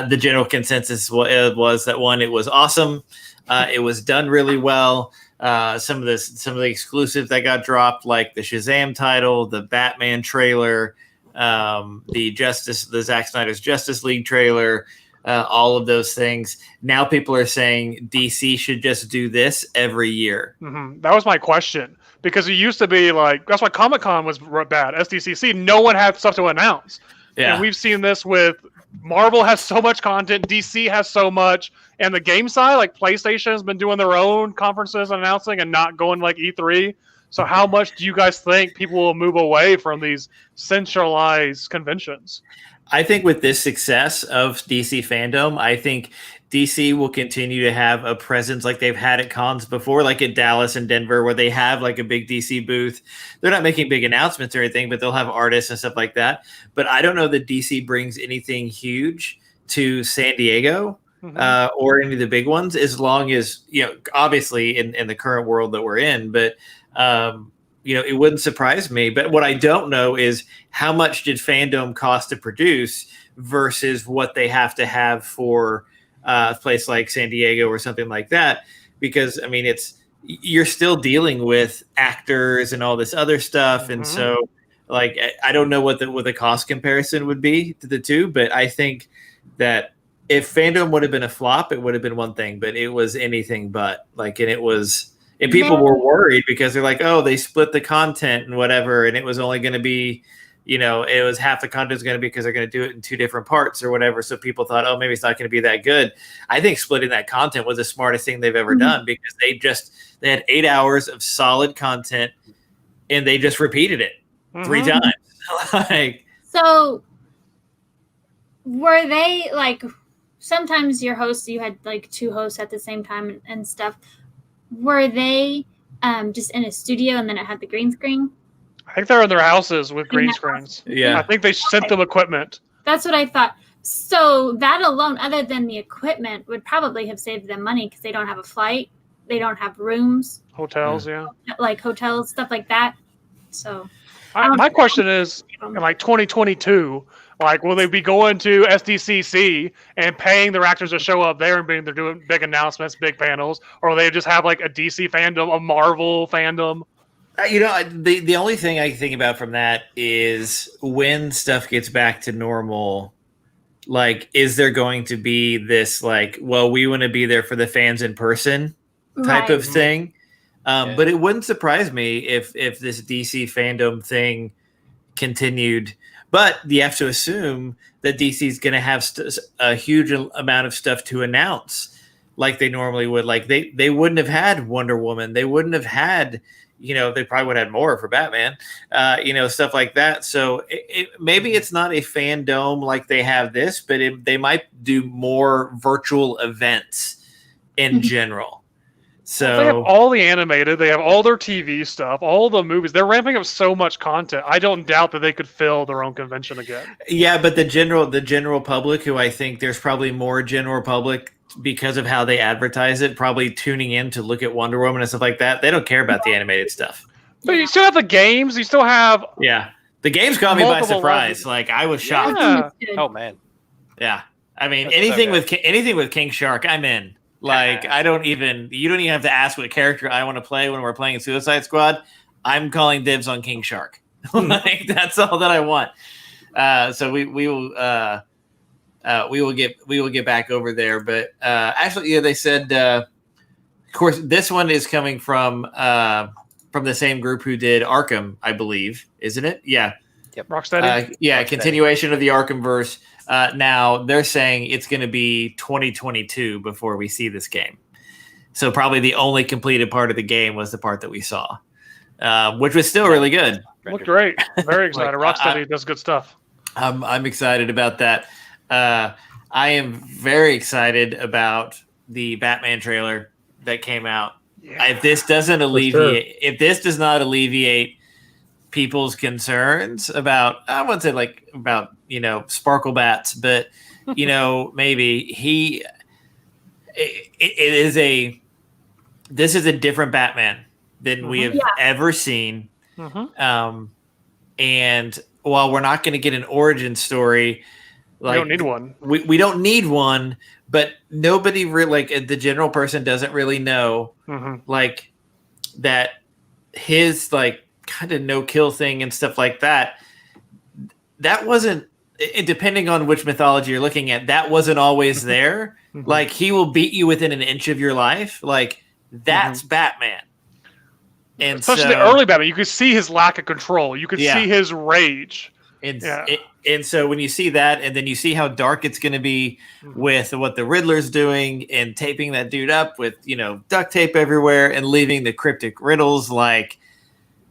The general consensus was that one, it was awesome. It was done really well. Some of the exclusives that got dropped, like the Shazam title, the Batman trailer, the Zack Snyder's Justice League trailer, all of those things. Now people are saying DC should just do this every year. That was my question. Because it used to be like, that's why Comic-Con was bad. SDCC, no one had stuff to announce. Yeah. And we've seen this with Marvel has so much content, DC has so much, and the game side, like PlayStation has been doing their own conferences and announcing and not going like E3. So how much do you guys think people will move away from these centralized conventions? I think with this success of DC fandom, I think DC will continue to have a presence like they've had at cons before, like at Dallas and Denver, where they have like a big DC booth. They're not making big announcements or anything, but they'll have artists and stuff like that. But I don't know that DC brings anything huge to San Diego or any of the big ones, as long as, obviously in the current world that we're in. But it wouldn't surprise me. But what I don't know is how much did fandom cost to produce versus what they have to have for a place like San Diego or something like that. Because, I mean, you're still dealing with actors and all this other stuff. And so, like, I don't know what the cost comparison would be to the two, but I think that if fandom would have been a flop, it would have been one thing, but it was anything but. Like, and people were worried because they're like, oh, they split the content and whatever, and it was only going to be, it was half the content is going to be because they're going to do it in two different parts or whatever. So people thought, oh, maybe it's not going to be that good. I think splitting that content was the smartest thing they've ever done, because they had 8 hours of solid content and they just repeated it 3 times. So were they like, sometimes your hosts, you had like 2 hosts at the same time and stuff. Were they just in a studio and then it had the green screen? I think they're in their houses with green screens. Yeah. I think they sent them equipment. That's what I thought. So that alone, other than the equipment, would probably have saved them money, because they don't have a flight. They don't have rooms. Hotels, Like hotels, stuff like that. So my question is, in like 2022, like, will they be going to SDCC and paying their actors to show up there and they're doing big announcements, big panels, or will they just have like a DC fandom, a Marvel fandom? The only thing I think about from that is when stuff gets back to normal, like, is there going to be this like, well, we want to be there for the fans in person type of thing? But it wouldn't surprise me if this DC fandom thing continued. But you have to assume that DC is going to have a huge amount of stuff to announce, like they normally would. Like they wouldn't have had Wonder Woman. They wouldn't have had, they probably would have had more for Batman, stuff like that. So maybe it's not a fandom like they have this, but they might do more virtual events in general. So they have all the animated, they have all their TV stuff, all the movies. They're ramping up so much content. I don't doubt that they could fill their own convention again. Yeah, but the general public, who I think there's probably more general public because of how they advertise it, probably tuning in to look at Wonder Woman and stuff like that. They don't care about the animated stuff. But you still have the games. You still have the games caught me by surprise. Like, I was shocked. Yeah. Oh man. Yeah, I mean, That's anything so with King Shark, I'm in. Like, you don't even have to ask what character I want to play when we're playing Suicide Squad. I'm calling dibs on King Shark. Like, that's all that I want. So we will get back over there. But actually, they said, of course, this one is coming from the same group who did Arkham, I believe, isn't it? Yeah. Yep. Rocksteady. Rocksteady. Continuation of the Arkhamverse. Now they're saying it's going to be 2022 before we see this game. So probably the only completed part of the game was the part that we saw, which was still really good. Looked great. Very excited. Rocksteady does good stuff. I'm excited about that. I am very excited about the Batman trailer that came out. Yeah. If this does not alleviate people's concerns about, I wouldn't say like about, Sparkle Bats, but maybe this is a different Batman than we have ever seen. And while we're not going to get an origin story, like, we don't need one. We don't need one, but nobody really, like, the general person doesn't really know, like, that his like kind of no kill thing and stuff like that. That wasn't, depending on which mythology you're looking at, that wasn't always there. Like, he will beat you within an inch of your life. Like, that's Batman. And especially the early Batman, you could see his lack of control. You could see his rage. And so when you see that, and then you see how dark it's going to be with what the Riddler's doing and taping that dude up with, duct tape everywhere and leaving the cryptic riddles, like,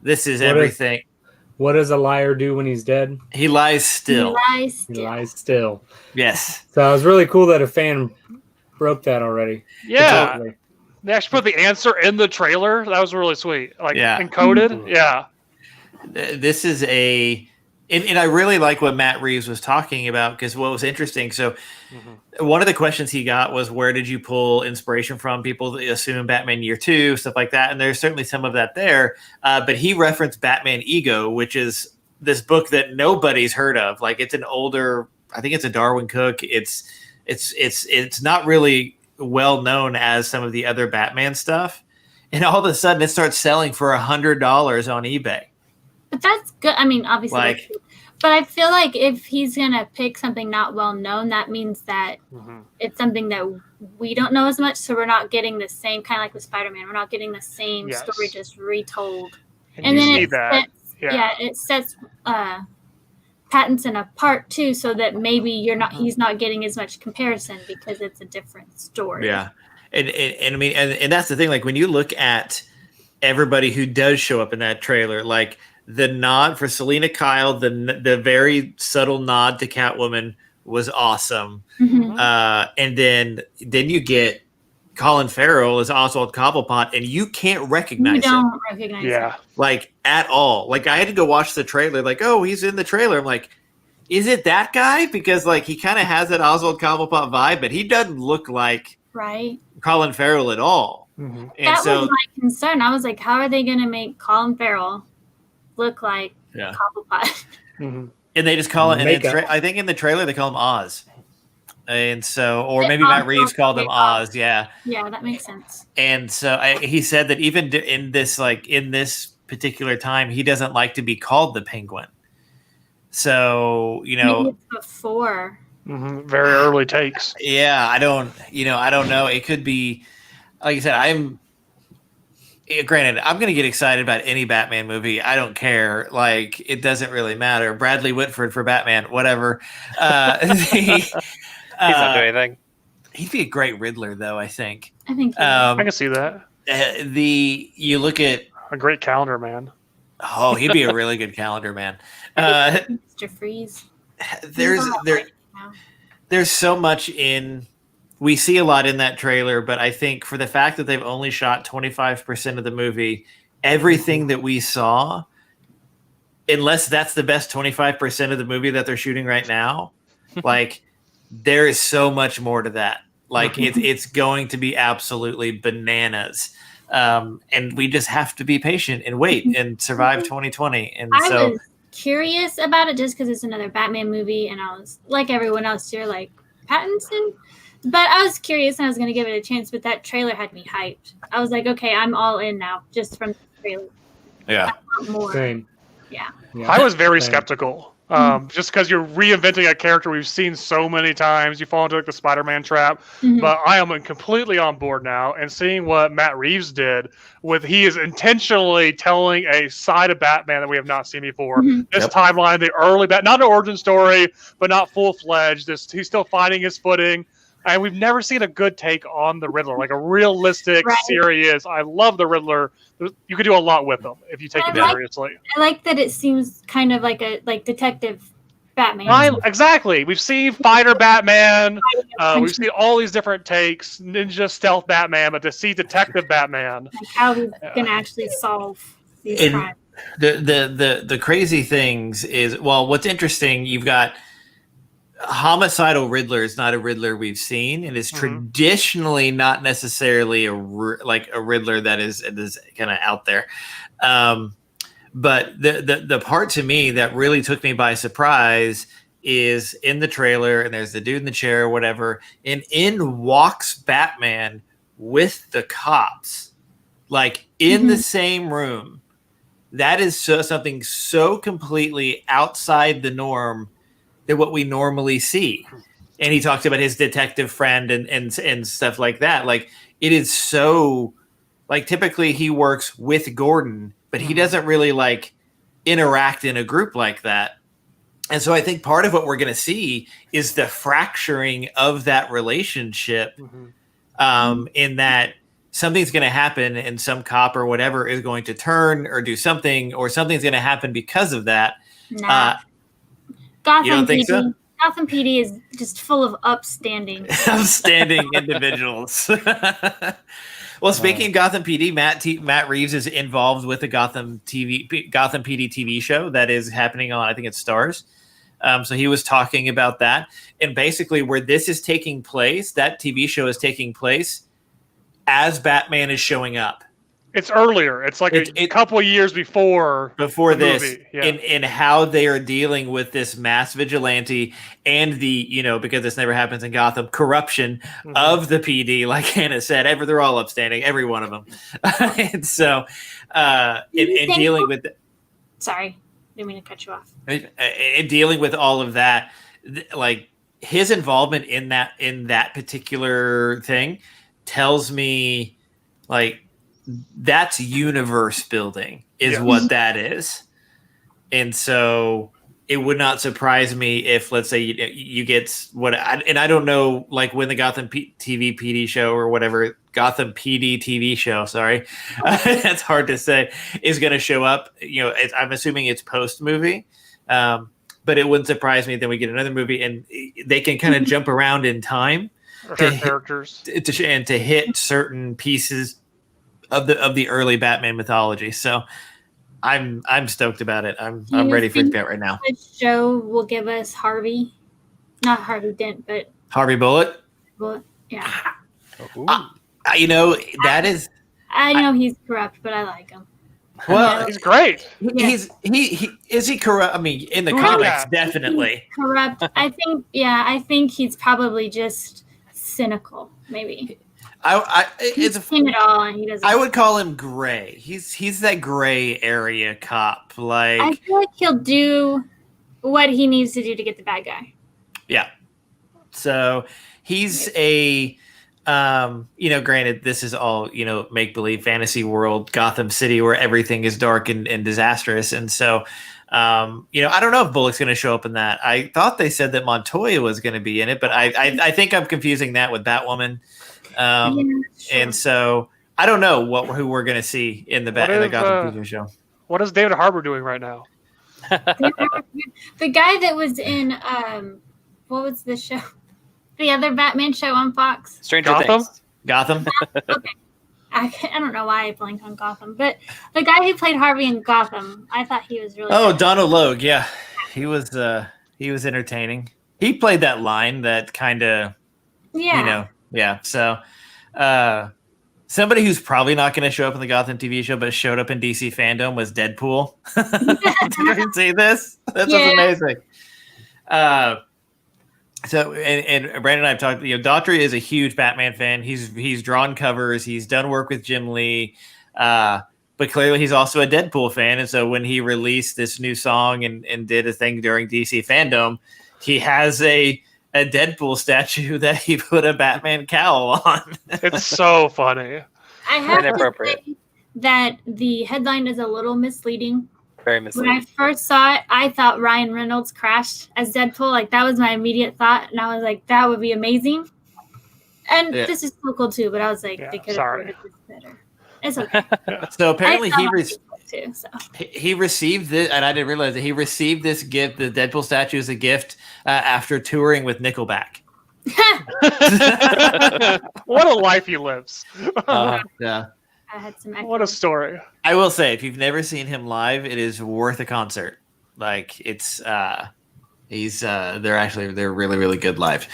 this is everything. What does a liar do when he's dead? He lies still. He lies He still. lies still. Yes. So it was really cool that a fan broke that already. Yeah, Totally. they actually put the answer in the trailer. That was really sweet. Like Yeah. encoded. Yeah. This is and I really like what Matt Reeves was talking about, because what was interesting. So one of the questions he got was, where did you pull inspiration from? People assume Batman Year 2, stuff like that. And there's certainly some of that there. But he referenced Batman Ego, which is this book that nobody's heard of. Like, it's an older, I think it's a Darwin Cook. It's not really well known as some of the other Batman stuff. And all of a sudden it starts selling for $100 on eBay. But that's good. I mean, obviously, Like- that's good. But I feel like if he's gonna pick something not well known, that means that it's something that we don't know as much. So we're not getting the same, kind of like with Spider-Man. We're not getting the same Yes. story just retold. And you see that. Sets, it sets Pattinson apart too, so that maybe he's not getting as much comparison because it's a different story. Yeah. And I mean, and that's the thing, like when you look at everybody who does show up in that trailer, like the nod for Selena Kyle, the very subtle nod to Catwoman was awesome. Mhm. And then you get Colin Farrell as Oswald Cobblepot, and you can't You recognize him don't recognize Yeah. like at all. Like I had to go watch the trailer, like, oh, he's in the trailer. I'm like, is it that guy? Because like he kind of has that Oswald Cobblepot vibe, but he doesn't look like it, right? Colin Farrell at all. And That so was my concern. I was like, how are they going to make Colin Farrell look like yeah. Cobblepot? And they just call it, and Makeup. I think in the trailer they call him Oz. And so, or They maybe call Matt him Reeves called him Oz. Oz, yeah. Yeah, that makes sense. And so he said that even in this particular time, he doesn't like to be called the Penguin. So, Maybe it's before. Very early takes. yeah, I don't know. It could be, like I said, granted, I'm going to get excited about any Batman movie. I don't care. Like, it doesn't really matter. Bradley Whitford for Batman, whatever. He's not doing anything. He'd be a great Riddler, though, I think. I think I can see that. You look at, A great calendar, man. oh, he'd be a really good calendar man. Mr. Freeze. There's so much we see a lot in that trailer, but I think for the fact that they've only shot 25% of the movie, everything that we saw, unless that's the best 25% of the movie that they're shooting right now, like there is so much more to that. Like it's going to be absolutely bananas. And we just have to be patient and wait and survive 2020. And I was curious about it just because it's another Batman movie, and I was like everyone else, you're like, Pattinson? But I was curious and I was going to give it a chance, but that trailer had me hyped. I was like, okay, I'm all in now just from the trailer. yeah. I want more. Same. Yeah. Yeah. I was very Same. skeptical. Just because you're reinventing a character we've seen so many times, you fall into like the Spider-Man trap. Mhm. But I am completely on board now, and seeing what Matt Reeves did he is intentionally telling a side of Batman that we have not seen before. Mhm. This Yep. timeline, the early not an origin story, but not full fledged. He's still finding his footing. And we've never seen a good take on the Riddler, like a realistic, Right. serious. I love the Riddler. You could do a lot with him if you take I it like- seriously. I like that it seems kind of like Detective Batman. Right, exactly. We've seen Fighter Batman. We've seen all these different takes, Ninja Stealth Batman, but to see Detective Batman. Like how he's going to actually solve these And- crimes. The crazy things is, well, what's interesting, you've got homicidal Riddler is not a Riddler we've seen, and is traditionally not necessarily a Riddler that is kind of out there. But the part to me that really took me by surprise is in the trailer, and there's the dude in the chair or whatever, and in walks Batman with the cops, like in the same room. That is something so completely outside the norm than what we normally see. And he talked about his detective friend and stuff like that. Like, it is so, like, typically he works with Gordon, but he doesn't really like interact in a group like that. And so I think part of what we're going to see is the fracturing of that relationship, in that something's going to happen and some cop or whatever is going to turn or do something, or something's going to happen because of that. Nah. Gotham you don't think PD, so? Gotham PD is just full of upstanding. Outstanding individuals. Well, speaking of Gotham PD, Matt Reeves is involved with the Gotham PD TV show that is happening on, I think it's Starz. So he was talking about that, and basically where this is taking place, that TV show is taking place as Batman is showing up. It's earlier. It's like a couple of years before the this, movie. Yeah. in how they are dealing with this mass vigilante and the, because this never happens in Gotham, corruption of the PD. Like Hannah said, they're all upstanding, every one of them. And so, in dealing with, Sorry, didn't mean to cut you off. In dealing with all of that, like his involvement in that particular thing tells me, like, that's universe building is what that is. And so it would not surprise me if, let's say, you get and I don't know, like when the Gotham PD show or whatever, Gotham PD TV show, sorry, that's hard to say, is going to show up. I'm assuming it's post movie, but it wouldn't surprise me. Then we get another movie and they can kind of jump around in time characters to hit certain pieces of the early Batman mythology. So I'm stoked about it. I'm ready for it right now. The show will give us Harvey, not Harvey Dent, but Harvey Bullitt. Yeah. That is. I know he's corrupt, but I like him. Well, he's great. He is he corrupt? I mean, in the comics, definitely he's corrupt. I think he's probably just cynical, maybe. It's seen it all, and he doesn't. I would call him gray. He's that gray area cop. Like, I feel like he'll do what he needs to do to get the bad guy. Yeah. So he's a, granted, this is all, make believe fantasy world, Gotham City, where everything is dark and disastrous, and so. I don't know if Bullock's going to show up in that. I thought they said that Montoya was going to be in it, but I think I'm confusing that with Batwoman. Sure. And so I don't know who we're going to see in the Gotham TV show. What is David Harbour doing right now? The guy that was in what was the show? The other Batman show on Fox. Stranger Gotham? Things. Gotham. Okay. I don't know why I blanked on Gotham, but the guy who played Harvey in Gotham, I thought he was really good. Donald Logue, yeah. He was entertaining. He played that line that kind of So somebody who's probably not going to show up in the Gotham TV show but showed up in DC fandom was Deadpool. Did you see this? That's amazing. So and Brandon and I have talked. Daughtry is a huge Batman fan. He's drawn covers. He's done work with Jim Lee, but clearly he's also a Deadpool fan. And so when he released this new song and did a thing during DC fandom, he has a Deadpool statue that he put a Batman cowl on. It's so funny. I have to say that the headline is a little misleading. Very misleading. When I first saw it, I thought Ryan Reynolds crashed as Deadpool. Like, that was my immediate thought. And I was like, that would be amazing. And this is so cool too, but I was like, they could have worded this better. It's okay. So apparently he received this, and I didn't realize that he received this gift, the Deadpool statue, as a gift after touring with Nickelback. What a life he lives. Yeah. I had some what a story. I will say, if you've never seen him live, it is worth a concert. Like, it's they're really, really good live.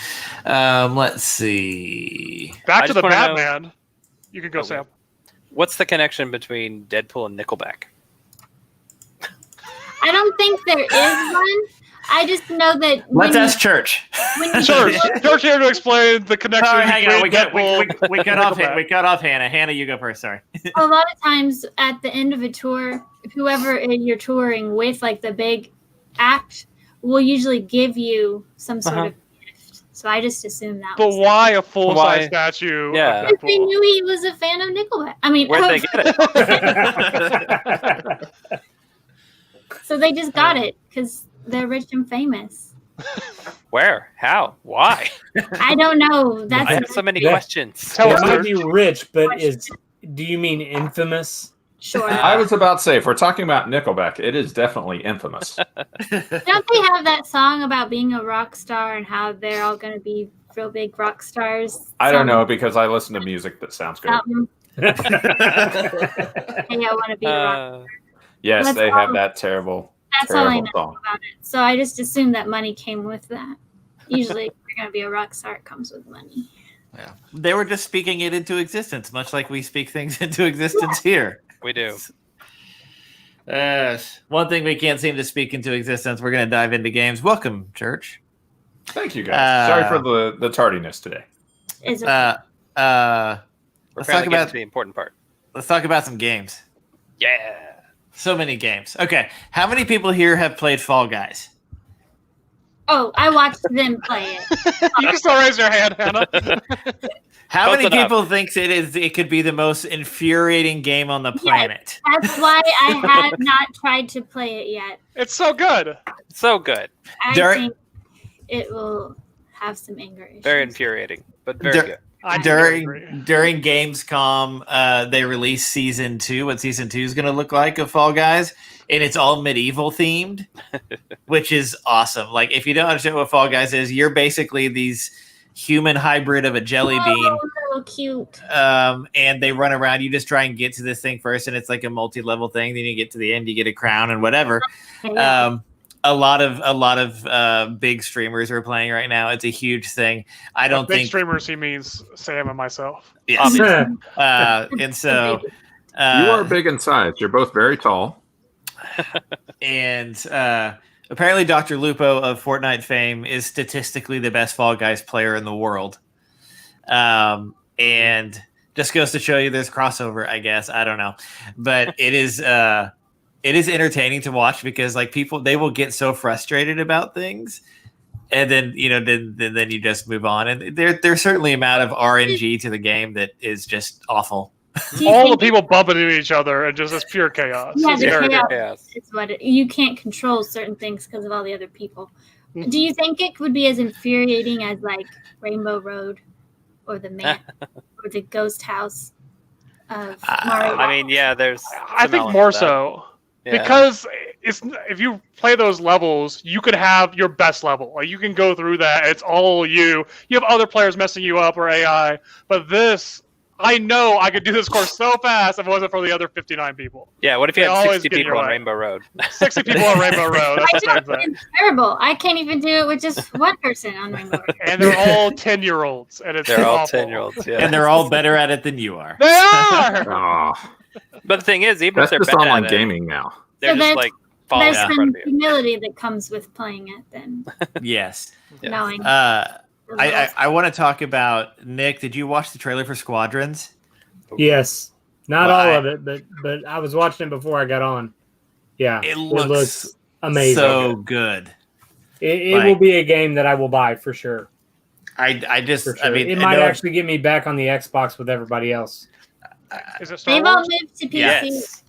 Let's see. Back to the Batman. You can go, Sam. What's the connection between Deadpool and Nickelback? I don't think there is one. I just know that. Let's ask Church. Church here to explain the connection. Sorry, hang on. We cut off. Nickelback. We cut off Hannah. Hannah, you go first. Sorry. A lot of times at the end of a tour, whoever you're touring with, like the big act, will usually give you some sort of gift. So I just assumed that. But why a full-size statue? Yeah. Because they knew he was a fan of Nickelback. I mean, where'd they get it? So they just got it because they're rich and famous. Where? How? Why? I don't know. I That's have so many Yeah. questions. Tell It us, might Serge. be rich, but do you mean infamous? sure. I was about to say, if we're talking about Nickelback, it is definitely infamous. Don't they have that song about being a rock star and how they're all going to be real big rock stars? I don't know because I listen to music that sounds good. Something. Hey, I want to be a rock. Yes, That's they all- have that terrible, That's all I terrible know song. about it. So I just assumed that money came with that. Usually, if you're going to be a rock star, it comes with money. Yeah. They were just speaking it into existence, much like we speak things into existence here. We do. One thing we can't seem to speak into existence. We're going to dive into games. Welcome, Church. Thank you, guys. Sorry for the tardiness today. Is it? Let's Let's talk about the important part. some games. Yeah. So many games. Okay, how many people here have played Fall Guys? Oh, I watched them play it. You can still raise your hand, Hannah. How Close many enough. people thinks it could be the most infuriating game on the planet? That's why I have not tried to play it yet. It's so good. So good. I Derek- think it will have some anger issues. Very infuriating, but very Der- good. I during agree. during Gamescom, they released season 2. What season 2 is going to look like of Fall Guys, and it's all medieval themed, which is awesome. Like, if you don't understand what Fall Guys is, you're basically these human hybrid of a jelly bean, Oh, cute. and they run around. You just try and get to this thing first, and it's like a multi-level thing. Then you get to the end, you get a crown and whatever. Yeah. A lot of big streamers are playing right now. It's a huge thing. I don't Big think. streamers, he means Sam and myself. Yes. Obviously. And so You are big in size. You're both very tall. and apparently Dr. Lupo of Fortnite fame is statistically the best Fall Guys player in the world. And just goes to show you there's crossover, I guess. I don't know. But it is entertaining to watch because like people, they will get so frustrated about things. And then, then you just move on. And there's certainly an amount of RNG to the game that is just awful. Do you All the think people bumping into each other and just it's pure chaos. Yeah, It's the very chaos. good. Chaos. it's what you can't control certain things because of all the other people? Mm-hmm. Do you think it would be as infuriating as like Rainbow Road or the man or the Ghost House of Mario? I mean, yeah, there's. I some think elements more of that. so. Yeah. Because if you play those levels, you could have your best level. Like you can go through that. It's all you. You have other players messing you up or AI. But this, I know I could do this course so fast if it wasn't for the other 59 people. Yeah, what if you They had always 60 get in your people on way. Rainbow Road? 60 people on Rainbow Road. That's the I same just, thing. it's terrible. I can't even do it with just one person on Rainbow Road. And they're all 10-year-olds, and it's They're all awful. 10-year-olds, yeah. And they're all better at it than you are. They are. Oh, But the thing is, even that's if just they're bad online at it, gaming now. they're So just there's- like falling There's in front some of you. humility that comes with playing it then, Yes. Yeah. knowing. I want to talk about, Nick, did you watch the trailer for Squadrons? Yes, not Well, all I- of it, but I was watching it before I got on. Yeah, It looks amazing. so good. it like- will be a game that I will buy for sure. I just, For sure. I mean, it I might know- actually get me back on the Xbox with everybody else. Is it Star They've all Wars? moved to PC. Yes.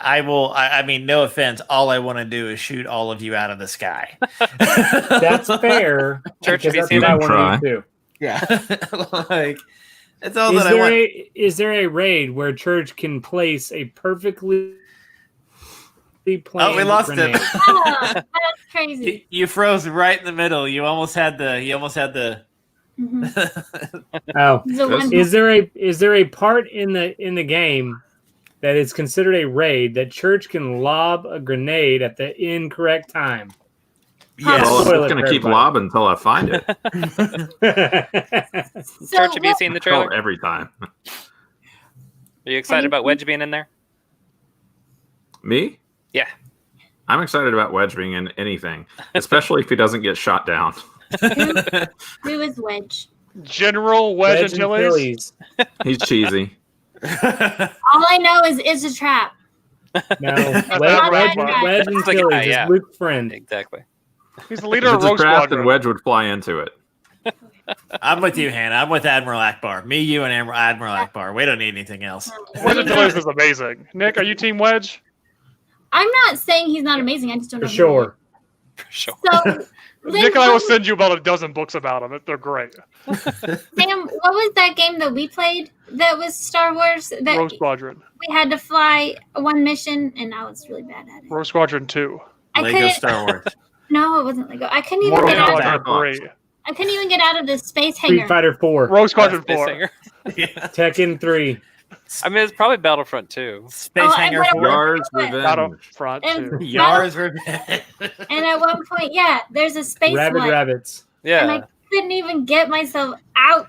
I will. I mean, no offense. All I want to do is shoot all of you out of the sky. That's fair. Church, because have you that's seen what I it? want to do too. Yeah, like that's all Is that I want. is there a raid where Church can place a perfectly planned Oh, we lost grenade? it. Oh, that's crazy. You froze right in the middle. You almost had the. Mhm. Oh, The one- is there a part in the game that is considered a raid that Church can lob a grenade at the incorrect time? Yes. Well, Spoiler it's going for to keep everybody. lobbing until I find it. So Church, have you what- seen the Oh, trailer? Are every time. you excited about Wedge being in there? Me? Yeah. I'm excited about Wedge being in anything, especially if he doesn't get shot down. Who is Wedge? General Wedge Antilles. He's cheesy. All I know is it's a trap. No, Not Wedge right. and It's like a Tilly guy, is yeah. Luke's friend. Exactly. He's the leader If of it's a Rogue trap, then Squadron. Wedge would fly into it. I'm with you, Hannah. I'm with Admiral Akbar. Me, you, and Admiral Akbar. We don't need anything else. Wedge Antilles is amazing. Nick, are you Team Wedge? I'm not saying he's not amazing. I just don't For know. who sure. For sure. So, Nick and I will send you about a dozen books about them. They're great. Sam, what was that game that we played that was Star Wars? That Rogue Squadron. we had to fly one mission, and I was really bad at it. Rogue Squadron 2. I Lego couldn't. Star Wars. No, it wasn't Lego. I couldn't even Mortal get out. Kombat. Kombat 3. I couldn't even get out of the space Street hangar. Fighter 4, Rogue Squadron Space 4. Hangar. Yeah. Tekken 3. I mean, it's probably Battlefront 2. Space Oh, Hangar and 4. Yar's What? Revenge. Battlefront And- 2. Yar's Revenge. And at one point, yeah, there's a space Rabbit one, Rabbits. and Yeah. I couldn't even get myself out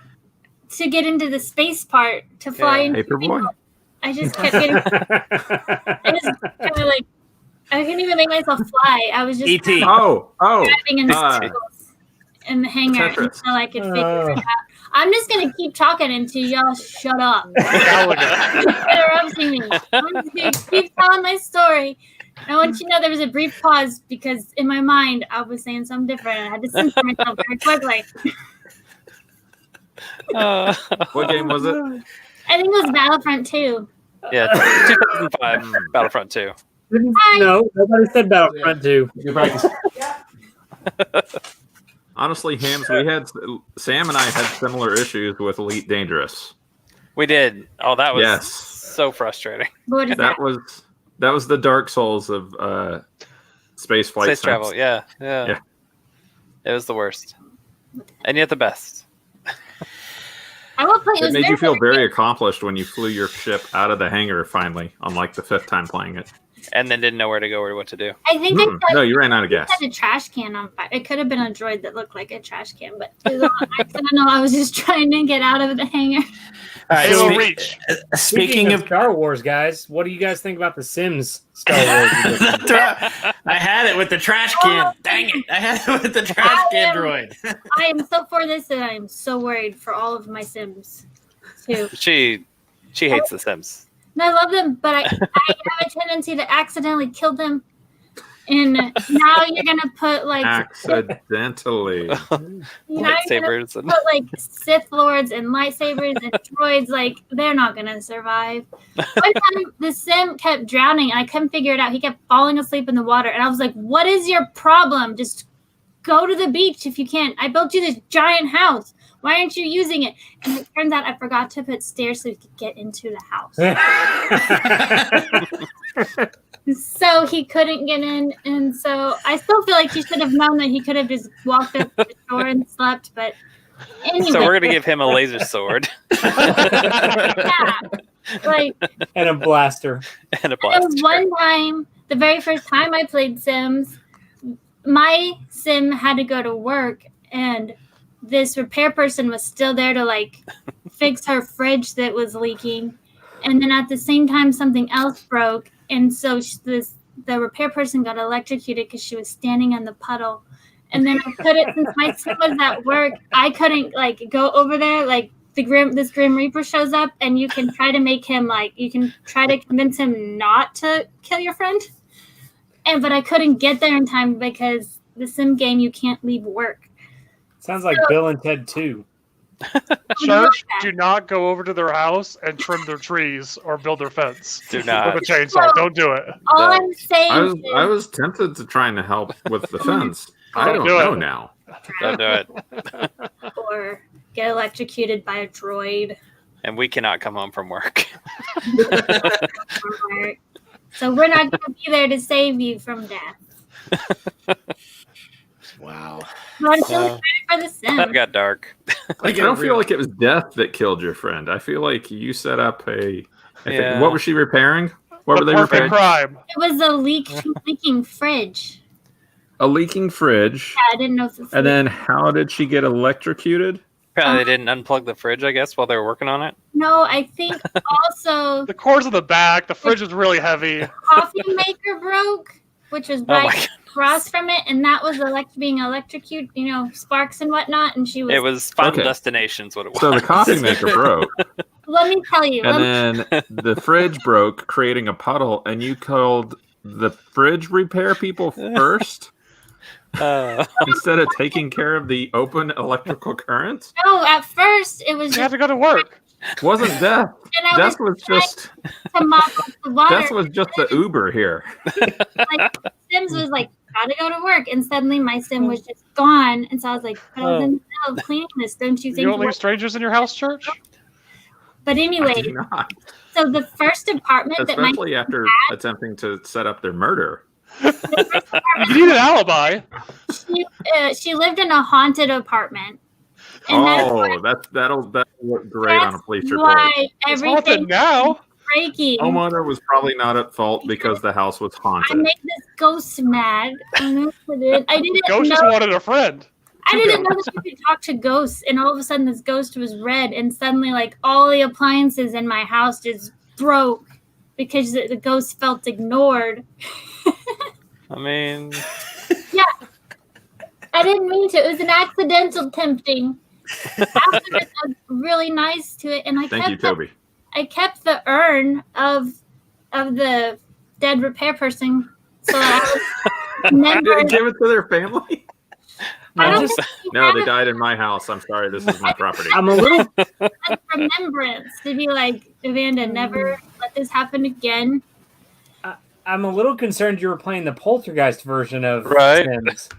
to get into the space part to fly Yeah. into. Paperboy. I just kept getting. I just kind of like. I couldn't even make myself fly. I was just E.T. Oh, driving in uh, circles in the hangar Tetris. until I could figure it out. I'm just gonna keep talking until y'all shut up. Galaga. Keep interrupting me. I'm just gonna keep telling my story. I want you to know there was a brief pause because in my mind I was saying something different. I had to censor myself very quickly. what game was it? I think it was Battlefront 2. Yeah, 2005 Battlefront 2. No, nobody said Battlefront 2. Honestly, Hams, Sam and I had similar issues with Elite Dangerous. We did. Oh, that was Yes. so frustrating. What is that? That was the Dark Souls of space flight. Space travel. Yeah. Yeah. It was the worst. And yet the best. I will play. It made you feel very accomplished when you flew your ship out of the hangar finally on like the 5th time playing it. And then didn't know where to go or what to do. I think they No, you ran out of gas. had a trash can on fire. It could have been a droid that looked like a trash can, but it was on accident. I was just trying to get out of the hangar. All right, Halo spe- Reach. Speaking of, Star Wars, guys, what do you guys think about the Sims Star Wars edition? I had it with the trash can. Dang it! I had it with the trash can droid. I am so for this, and I am so worried for all of my Sims too. She hates The Sims. And I love them, but I have a tendency to accidentally kill them. And now you're gonna put like Accidentally. now you're gonna Lightsabers and put like Sith Lords and lightsabers and droids. Like they're not gonna survive. One time the Sim kept drowning, and I couldn't figure it out. He kept falling asleep in the water, and I was like, "What is your problem? Just go to the beach if you can. I built you this giant house. Why aren't you using it?" And it turns out I forgot to put stairs so he could get into the house. So he couldn't get in, and so I still feel like he should have known that he could have just walked up to the shore and slept. But anyway, so we're gonna give him a laser sword yeah, like And a blaster. and a there was blaster. one time, the very first time I played Sims, my Sim had to go to work, and this repair person was still there to like fix her fridge that was leaking, and then at the same time something else broke, and so the repair person got electrocuted because she was standing in the puddle, and then I couldn't, since my Sim was at work, I couldn't like go over there. Like this Grim Reaper shows up, and you can try to make him you can try to convince him not to kill your friend, but I couldn't get there in time because the Sim game you can't leave work. Sounds like Bill and Ted 2. Church, do not go over to their house and trim their trees or build their fence Do with not. a chainsaw. Don't do it. All No. I'm saying I is was tempted to try and help with the fence. I Don't don't do know it. now. Don't do it. or get electrocuted by a droid And we cannot come home from work. from work. So we're not going to be there to save you from death. Wow. But I'm still excited for the That Sim. got dark. I don't feel like it was death that killed your friend. I feel like you set up Yeah. what was she repairing? What were The they perfect repairing? crime. It was a leaking fridge. A leaking fridge. Yeah, I didn't know if this And then how did she get electrocuted? Apparently they didn't unplug the fridge, I guess, while they were working on it. No, I think also The cord's in the back. The fridge is really heavy. coffee maker broke, which was Oh my right god. across from it, and that was being electrocuted, sparks and whatnot, and she was. It was Final Okay. Destination's what it was. So the coffee maker broke. Let me tell you. And then the fridge broke, creating a puddle, and you called the fridge repair people first instead of taking care of the open electrical current? No, at first it was You have just, to go to work. Wasn't death. and I Death was was trying just to mop up the water. Death was just the Uber here. Like Sims was like gotta go to work. And suddenly my sim was just gone. And so I was like, but I was in the middle of cleaning this. Don't you think? You don't leave strangers in your house, Church? But I anyway, do not. so the first apartment that my Especially after attempting to set up their murder. You need an alibi. she lived in a haunted apartment. And that'll look great on a police report. why It's everything haunted now. breaking. Homeowner was probably not at fault because the house was I haunted. made this ghost mad. I didn't Ghost just know. wanted a friend. I didn't know that you could talk to ghosts, and all of a sudden this ghost was red, and suddenly like all the appliances in my house just broke because the ghost felt ignored. I mean, I didn't mean to. It was an accidental tempting. After this, I was really nice to it, and Thank you, Toby. I kept the urn of the dead repair person, so that I was You remember. didn't give it to their family? I don't just- think he No, had they a died in my house. I'm sorry, this is my property. I'm a little remembrance to be like, Evander, never let this happen again. I'm a little concerned you were playing the Poltergeist version of Right. Sims.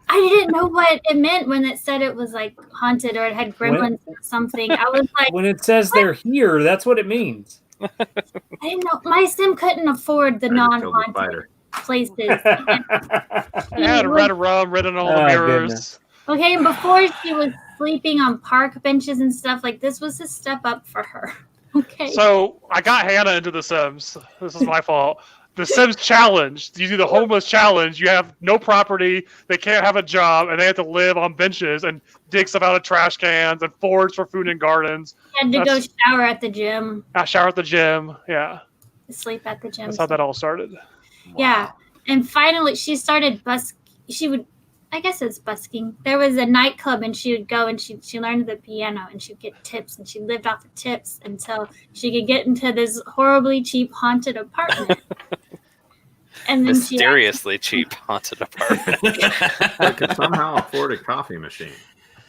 I didn't know what it meant when it said it was like haunted or it had gremlins or something. I was like, When it says they're here, that's what it means. I didn't know. My sim couldn't afford the I just killed the non-haunted spider. places. I had red rum written on all the Oh, mirrors. goodness. Okay, and before she was sleeping on park benches and stuff, like this was a step up for her. Okay. So I got Hannah into The Sims. This is my fault. The Sims challenge. You do the homeless challenge. You have no property. They can't have a job, and they have to live on benches and dig stuff out of trash cans and forage for food in gardens. Had to go that's- shower at the gym, I shower at the gym. Yeah, sleep at the gym. that's how that all started. Yeah. And finally she started I guess it's busking. There was a nightclub and she would go and she learned the piano and she'd get tips and she lived off of tips until she could get into this horribly cheap haunted apartment. And then she mysteriously cheap haunted apartment. I could somehow afford a coffee machine.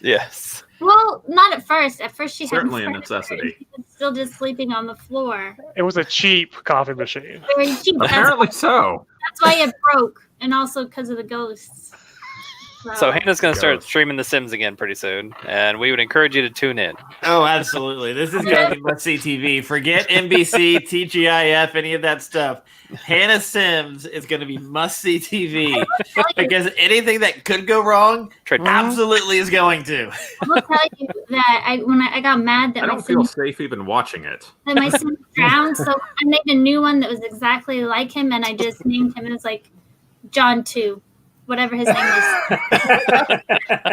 Yes. well, not at first. At first she Certainly a had furniture and necessity. she was still just sleeping on the floor. It was a cheap coffee machine. Very cheap. Apparently so. That's why it broke. And also because of the ghosts. So Hannah's going to start Ghost. streaming The Sims again pretty soon, and we would encourage you to tune in. Oh, absolutely. This is going to be must-see TV. Forget NBC, TGIF, any of that stuff. Hannah Sims is going to be must-see TV because anything that could go wrong Trade- absolutely is going to. I will tell you that when I got mad that I my don't feel sim safe even watching it. drowned, so I made a new one that was exactly like him, and I just named him. It was like John 2, whatever his name is.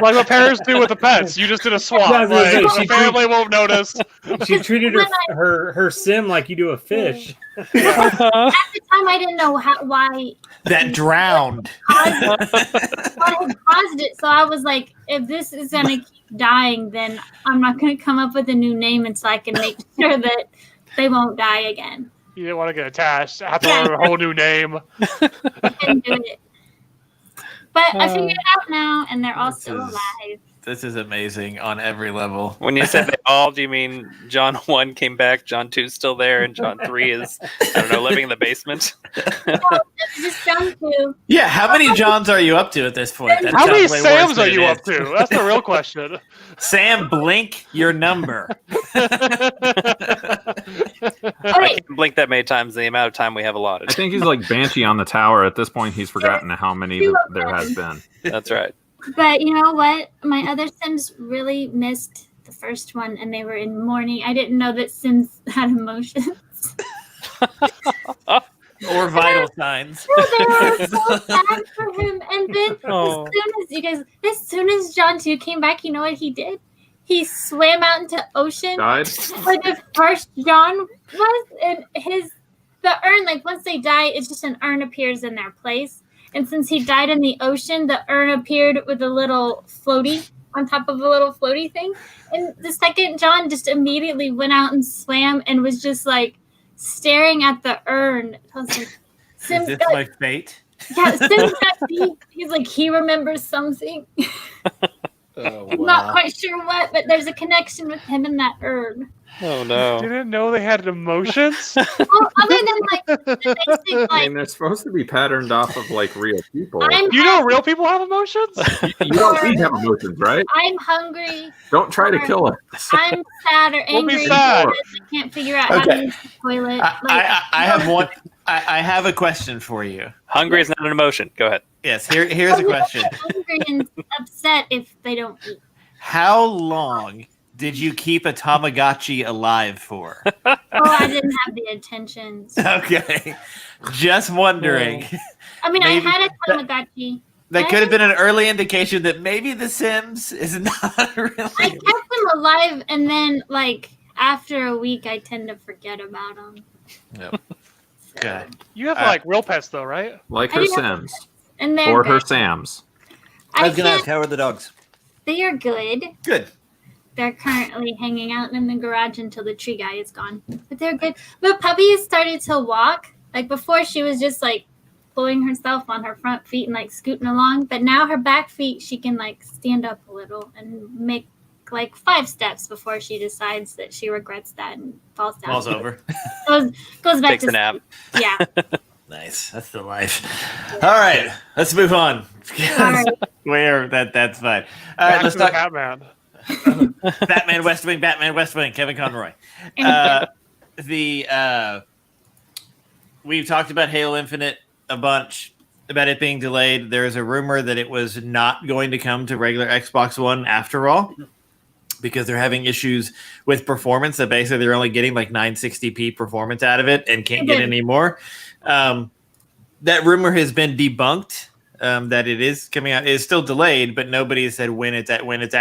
Like what parents do with the pets. You just did a swap. I was gonna say, Like, she the family won't notice. She treated her sim like you do a fish. At the time, I didn't know why That drowned. what had caused it. So I was like, if this is gonna keep dying, then I'm not gonna come up with a new name until I can make sure that they won't die again. You didn't want to get attached. I have to learn a whole new name. I couldn't do it. But I figured it out now, and they're all still This is- alive. This is amazing on every level. When you said they all, do you mean John 1 came back, John 2's still there, and John 3 is, I don't know, living in the basement? It's just down to Yeah, how many Johns are you up to at this point? That How many sounds way worse Sams than are it you is. up to? That's the real question. Sam, blink your number. I can't blink that many times the amount of time we have allotted. I think he's like Banshee on the tower. At this point, he's forgotten how many there has been. That's right. But you know what? My other Sims really missed the first one, and they were in mourning. I didn't know that Sims had emotions. Or vital signs. So they were so sad for him. And then Oh. as soon as John 2 came back, you know what he did? He swam out into ocean Died. where the first John was, and the urn, like once they die, it's just an urn appears in their place. And since he died in the ocean, the urn appeared with a little floaty on top of a little floaty thing. And the second John just immediately went out and swam and was just like staring at the urn. I was like, Is Sims this got, my fate? Sims got deep. He's like, he remembers something. Oh, I'm not quite sure what, but there's a connection with him and that herb. Oh no. Didn't know they had emotions. Well, other than like the basic, I like mean, they're supposed to be patterned off of like real people. I'm You know real people have emotions? You don't need to have emotions, right? I'm hungry. Don't try to kill us. I'm sad or We'll be angry sad. because I can't figure out how to use the toilet. I have one. I have a question for you. Hungry is not an emotion. Go ahead. Yes, here's a question. Angry and upset if they don't eat. How long did you keep a Tamagotchi alive for? Oh, I didn't have the intentions. Okay, just wondering. I mean, Maybe I had a Tamagotchi. That could have been an early indication that maybe The Sims is not really. I kept them alive, and then like after a week, I tend to forget about them. Yep. Good. You have like real pets though, right? Like I her do have Sims. And they're Or her good. Sams. I I was gonna ask, can't. how are the dogs? They are good. Good. They're currently hanging out in the garage until the tree guy is gone. But they're good. But Puppy has started to walk. Like before, she was just like pulling herself on her front feet and like scooting along. But now her back feet, she can like stand up a little and make like 5 steps before she decides that she regrets that and falls down. Falls over. Goes back Takes to a nap. sleep. Yeah. Nice. That's the life. All right, let's move on. Sorry. Where that's fine. All right, Back let's to the talk Batman. Batman West Wing. Batman West Wing. Kevin Conroy. We've talked about Halo Infinite a bunch, about it being delayed. There's a rumor that it was not going to come to regular Xbox One after all, because they're having issues with performance. That basically they're only getting like 960p performance out of it and can't get any more. That rumor has been debunked. That it is coming out. It is still delayed, but nobody has said when it's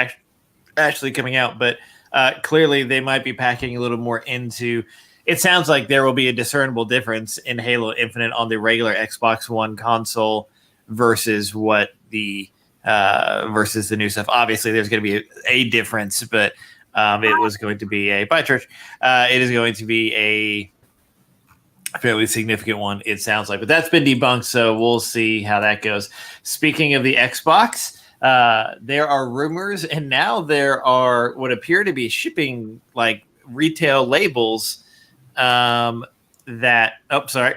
actually coming out. But clearly, they might be packing a little more into. It sounds like there will be a discernible difference in Halo Infinite on the regular Xbox One console versus what the versus the new stuff. Obviously, there's going to be a difference, but it was going to be a by church. It is going to be a fairly significant one, it sounds like, but that's been debunked, so we'll see how that goes. Speaking of the Xbox, there are rumors, and now there are what appear to be shipping like retail labels that sorry.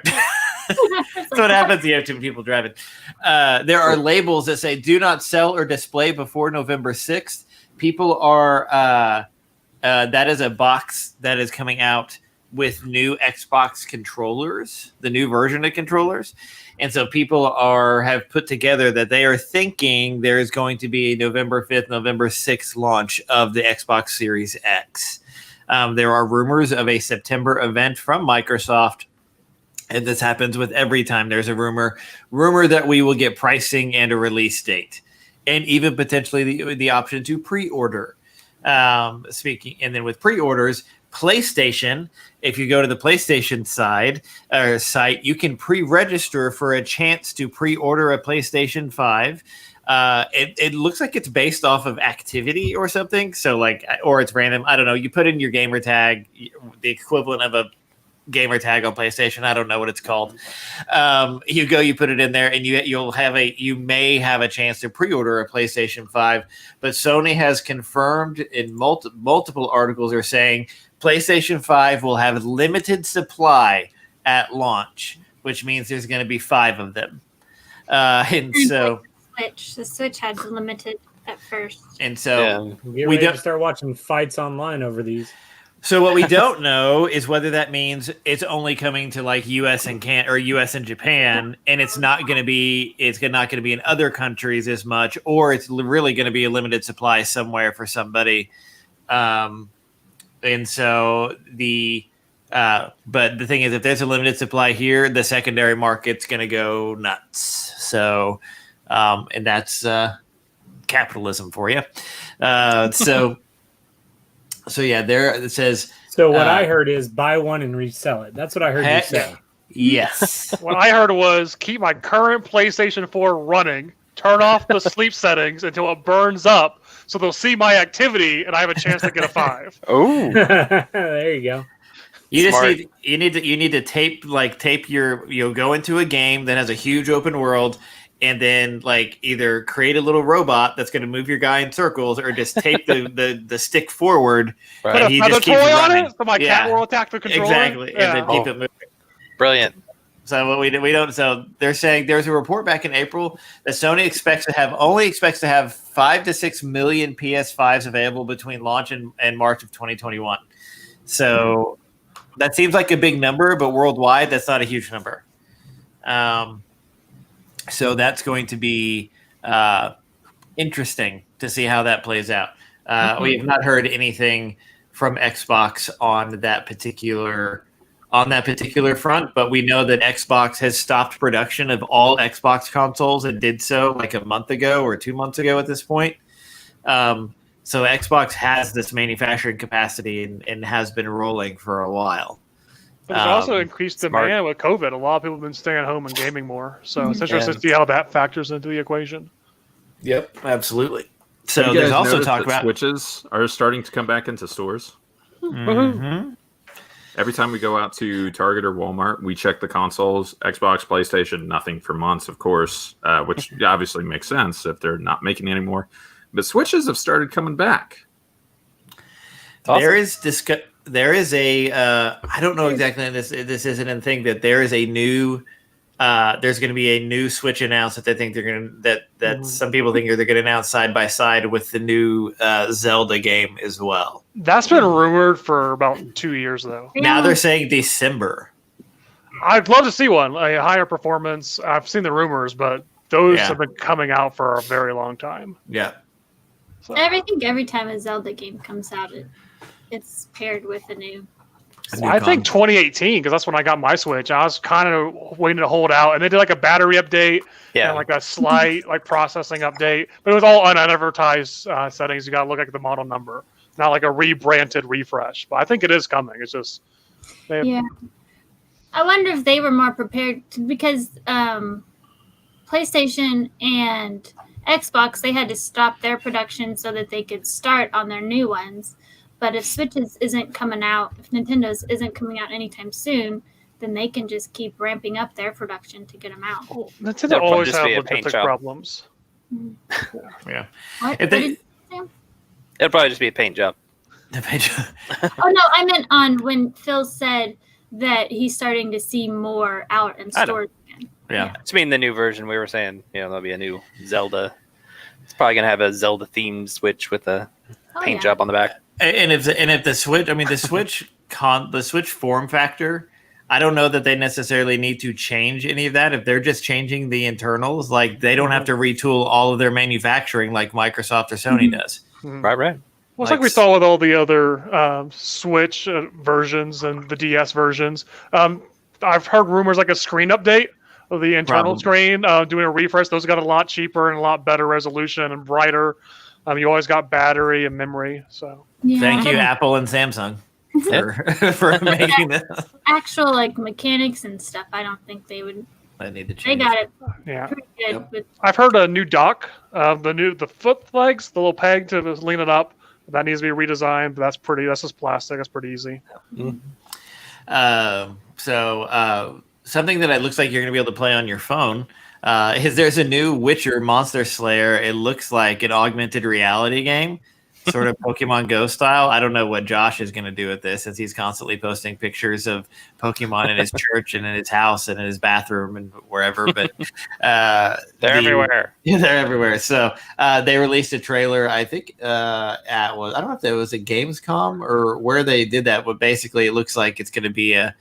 That's what happens when you have too many people driving. There are labels that say do not sell or display before November 6th. People are that is a box that is coming out with new Xbox controllers, the new version of controllers. And so people have put together that they are thinking there is going to be a November 5th, November 6th launch of the Xbox Series X. There are rumors of a September event from Microsoft. And this happens with every time there's a rumor that we will get pricing and a release date, and even potentially the option to pre-order. And then with pre-orders, PlayStation, if you go to the PlayStation site, you can pre-register for a chance to pre-order a PlayStation 5. It looks like it's based off of activity or something. So or it's random. I don't know. You put in your gamer tag, the equivalent of a gamer tag on PlayStation. I don't know what it's called. You put it in there, and you may have a chance to pre-order a PlayStation 5. But Sony has confirmed in multiple articles are saying PlayStation 5 will have limited supply at launch, which means there's going to be 5 of them. And so the Switch had limited at first. And so Get ready to start watching fights online over these. So what we don't know is whether that means it's only coming to like US and US and Japan, and it's not going to be in other countries as much, or it's really going to be a limited supply somewhere for somebody. And so but the thing is, if there's a limited supply here, the secondary market's going to go nuts. So, and that's capitalism for you. So yeah, there it says. So what I heard is buy one and resell it. That's what I heard you say. Yes. What I heard was keep my current PlayStation 4 running, turn off the sleep settings until it burns up, so they'll see my activity and I have a chance to get a 5. Oh, There you go. You Smart. just need to tape your go into a game that has a huge open world and then like either create a little robot that's going to move your guy in circles, or just tape the stick forward. Right. And Put he another just keeps toy on running. it, so my cat will attack the controller. Exactly, Yeah. and then keep it moving. Brilliant. So what we don't. So they're saying there's a report back in April that Sony expects to have 5 to 6 million PS5s available between launch and March of 2021. So that seems like a big number, but worldwide that's not a huge number. So that's going to be interesting to see how that plays out. We have not heard anything from Xbox on that particular front, but we know that Xbox has stopped production of all Xbox consoles and did so like a month ago or 2 months ago at this point. So Xbox has this manufacturing capacity and has been rolling for a while. But there's also increased smart. demand with COVID. A lot of people have been staying at home and gaming more. So it's interesting to see how that factors into the equation. Yep, absolutely. So Have you there's guys also noticed talk that about Switches are starting to come back into stores. Mhm. Every time we go out to Target or Walmart, we check the consoles. Xbox, PlayStation, nothing for months, of course, which obviously makes sense if they're not making any more. But Switches have started coming back. Awesome. There is a I don't know exactly, this isn't a thing, that there is a new there's going to be a new Switch announced that they think they're going to that some people think they're going to announce side by side with the new Zelda game as well. That's been rumored for about 2 years, though. Now they're saying December. I'd love to see one, a higher performance. I've seen the rumors, but those Yeah. have been coming out for a very long time. Yeah. So, I think every time a Zelda game comes out, it's paired with a new. I think 2018, because that's when I got my Switch. I was kind of waiting to hold out, and they did like a battery update Yeah. and like a slight like processing update, but it was all unadvertised settings. You got to look at the model number, not like a rebranded refresh. But I think it is coming. It's just Yeah. I wonder if they were more prepared because PlayStation and Xbox, they had to stop their production so that they could start on their new ones. But if Switches isn't coming out, if Nintendo's isn't coming out anytime soon, then they can just keep ramping up their production to get them out. Nintendo That'll always just have be a paint logistic job. problems. Yeah. What? If they- What did you say? It'll probably just be a paint job. Oh no, I meant on when Phil said that he's starting to see more out in I know. stores again. Yeah. To mean the new version, we were saying, there'll be a new Zelda. It's probably gonna have a Zelda themed Switch with a Oh, paint yeah. job on the back. And if the Switch, I mean the Switch form factor, I don't know that they necessarily need to change any of that. If they're just changing the internals, like they don't have to retool all of their manufacturing like Microsoft or Sony does. Right. Well, it's like Like we saw with all the other Switch versions and the DS versions. I've heard rumors like a screen update of the internal screen, doing a refresh. Those got a lot cheaper and a lot better resolution and brighter. You always got battery and memory. So Yeah. Thank you, Apple and Samsung, for making this. Actual like mechanics and stuff. I don't think they would. I need to They change. got it yeah, pretty good. Yep. With, I've heard a new dock, the foot legs, the little peg to lean it up. That needs to be redesigned. But that's just plastic. That's pretty easy. So something that it looks like you're going to be able to play on your phone is there's a new Witcher Monster Slayer. It looks like an augmented reality game, sort of Pokemon Go style. I don't know what Josh is going to do with this, since he's constantly posting pictures of Pokemon in his church and in his house and in his bathroom and wherever. But They're everywhere. Yeah, they're everywhere. So they released a trailer, I think, I don't know if it was at Gamescom or where they did that, but basically it looks like it's going to be a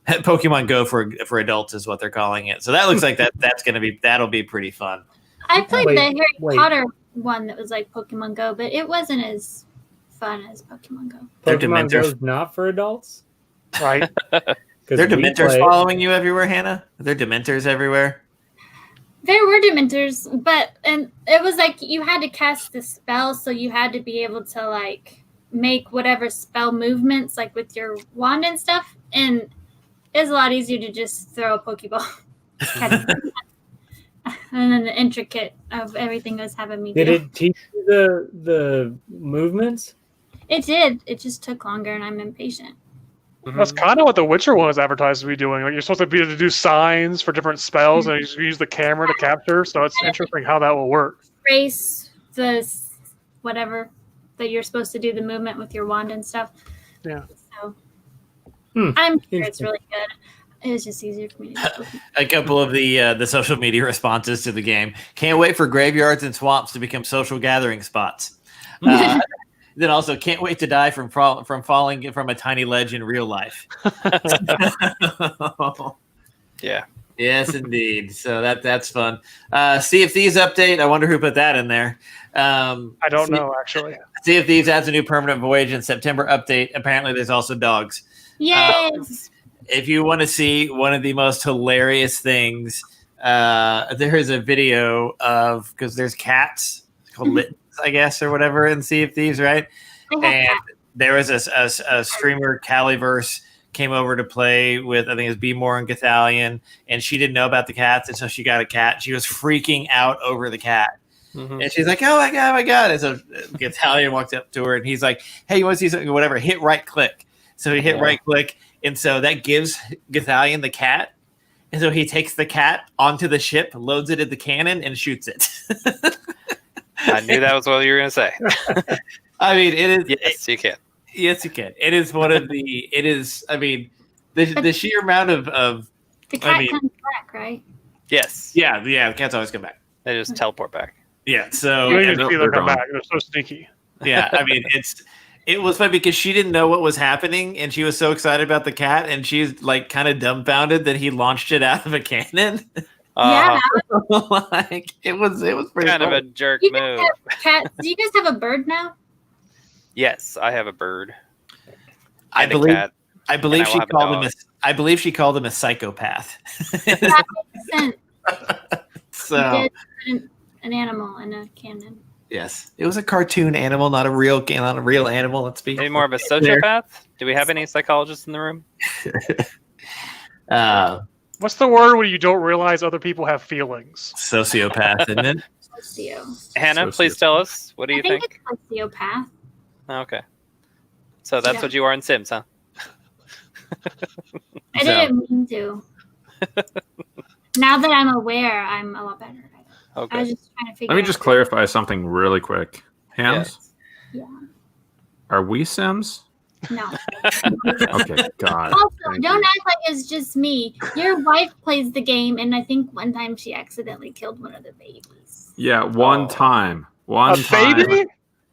Pokemon Go for adults is what they're calling it. So that looks like that'll be pretty fun. I played Wait, the Harry wait. Potter one that was like Pokemon Go, but it wasn't as fun as Pokemon Go. They're Pokemon Dementors. Go's not for adults. Right? 'Cause There are we Dementors play- following you everywhere, Hannah? Are there Dementors everywhere? There were Dementors, and it was like you had to cast the spell, so you had to be able to like make whatever spell movements like with your wand and stuff, and it's a lot easier to just throw a Pokeball. And then the intricate of everything was having me do. Did it teach you the movements? It did. It just took longer, and I'm impatient. That's kind of what The Witcher one is advertised to be doing. Like you're supposed to be able to do signs for different spells, and you use the camera to capture. So it's interesting how that will work. Trace the whatever that you're supposed to do the movement with your wand and stuff. Yeah. So I'm sure it's really good. It's just easier for me to do. A couple of the social media responses to the game. Can't wait for graveyards and swamps to become social gathering spots. Then also can't wait to die from falling from a tiny ledge in real life. Yeah. Yes, indeed. So that's fun. Sea of Thieves update. I wonder who put that in there. I don't know actually. Sea of Thieves adds a new permanent voyage in September update. Apparently, there's also dogs. Yes. If you want to see one of the most hilarious things, there is a video of because there's cats called Littens, I guess, or whatever in Sea of Thieves, right? And there was a streamer, Caliverse, came over to play with, I think it was B. More and Gathalion, and she didn't know about the cats, and so she got a cat. She was freaking out over the cat. And she's like, oh my God. And so Gathalion walked up to her, and he's like, hey, you want to see something? Whatever, hit right click. So he hit right click, and so that gives Gathalion the cat. And so he takes the cat onto the ship, loads it in the cannon, and shoots it. I knew that was what you were going to say. I mean, it is. Yes, you can. Yes, you can. It is one of the. It is. I mean, the sheer amount of. The cat I mean, comes back, right? Yes. Yeah. The cats always come back. They just teleport back. Yeah. So. You and- didn't see them come back. They're so sneaky. yeah. I mean, it was funny because she didn't know what was happening, and she was so excited about the cat, and she's like kind of dumbfounded that he launched it out of a cannon. Yeah. Like it was pretty Kind of funny. a jerk You guys move. have cats. Do you guys have a bird now? Yes, I have a bird. I And a believe. cat. I believe and I she will have a called him. dog. I believe she called him a psychopath. That makes sense. So You did put an animal in a cannon. yes, it was a cartoon animal, not a real animal. Let's be Maybe more of a sociopath? Do we have any psychologists in the room? What's the word when you don't realize other people have feelings? Sociopath, isn't it? Socio. Hannah, please tell us. What do you I think think? it's sociopath. Okay. So that's Yeah. what you are in Sims, huh? I didn't mean to. Now that I'm aware, I'm a lot better at it. I Okay. was just trying to figure Let me out. just clarify something really quick. Hams, Yeah. are we Sims? No. Okay, God. Also, thank don't you. act like it's just me. Your wife plays the game, and I think one time she accidentally killed one of the babies. Yeah, one Oh. time. A One time. baby?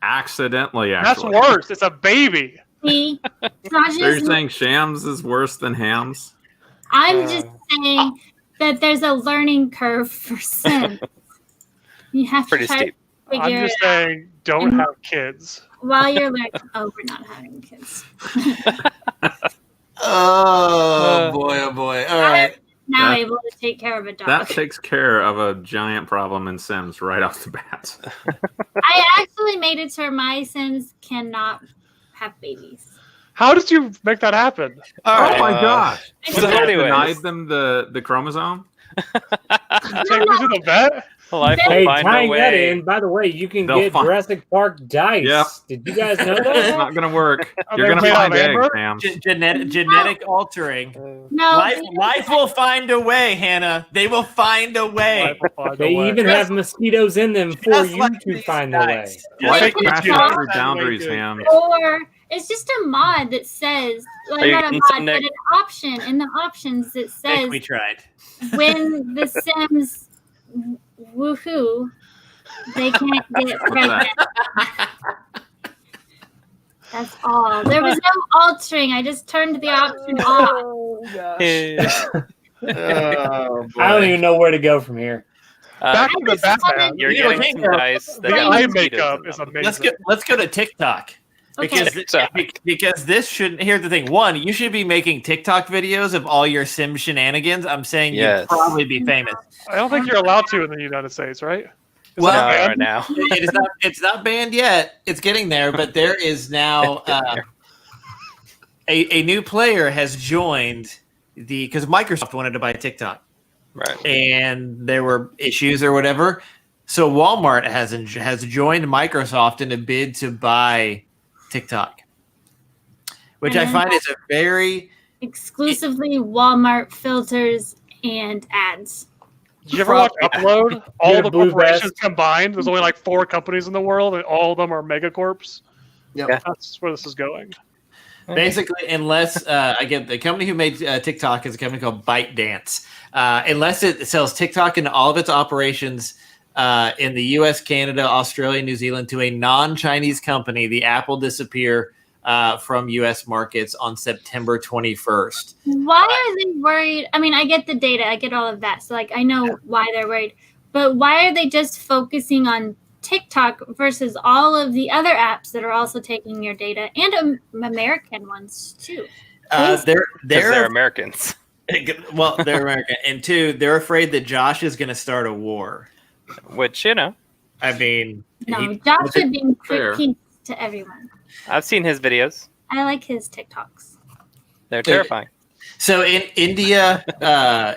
Accidentally, That's actually. worse. It's a baby. See, it's not So you're just. saying Shams is worse than Hams? I'm just saying that there's a learning curve for Sims. You have Pretty to try steep. to figure I'm it just out saying, don't And- have kids. while you're learning. Oh, we're not having kids. Oh boy! All right. Now That- able to take care of a dog. That takes care of a giant problem in Sims right off the bat. I actually made it so my Sims cannot have babies. How did you make that happen? All Oh right. my gosh. I So You just- anyways. denied them the chromosome? Take me to the vet? Life will Hey, find a tying that way. in, by the way, you can They'll get find- Jurassic Park dice. Yep. Did you guys know It's that? not going to work. Are You're they going to made find out of eggs, amber? Sam. Genetic altering. No, Life will find a way, Hannah. They will find a way. Life will find a They way. even have mosquitoes in them for Just you like to these find the way. dice. Just Life like these crashes dice. through boundaries, Ham. or it's just a mod that says, Are like, you not a getting mod, some, but Nick? an option in the options that says We tried. when the Sims woohoo, they can't get pregnant. That's all. There was no altering. I just turned the option off. Oh, I don't even know where to go from here. Back I to the just Batman. wanted- You're You know, getting some Hannah, dice that The Like- have eye mosquitoes makeup in is them. amazing. let's go to TikTok. Okay. Because this shouldn't. Here's the thing. One, you should be making TikTok videos of all your Sim shenanigans. I'm saying Yes. you'd probably be famous. I don't think you're allowed to in the United States, right? Is Well, that No, banned? right now. It is not. It's not banned yet. It's getting there, but there is now a new player has joined because Microsoft wanted to buy TikTok. Right. And there were issues or whatever. So Walmart has joined Microsoft in a bid to buy TikTok, which And I then find is a very exclusively Walmart filters and ads. Did you ever watch Upload? All Get a the blue corporations vest. combined. There's only like 4 companies in the world, and all of them are megacorps. Yep. Yeah. That's where this is going. basically, unless again, the company who made TikTok is a company called ByteDance. Unless it sells TikTok into all of its operations in the U.S., Canada, Australia, New Zealand to a non-Chinese company, the app will disappear from U.S. markets on September 21st. Why are they worried? I mean, I get the data, I get all of that. So, like, I know why they're worried. But why are they just focusing on TikTok versus all of the other apps that are also taking your data and American ones too? Because They're they're Americans. well, they're American, and 2, they're afraid that Josh is going to start a war. Which, you know, I mean, No, Josh should be fair. peace to everyone. I've seen his videos. I like his TikToks. They're terrifying. So in India,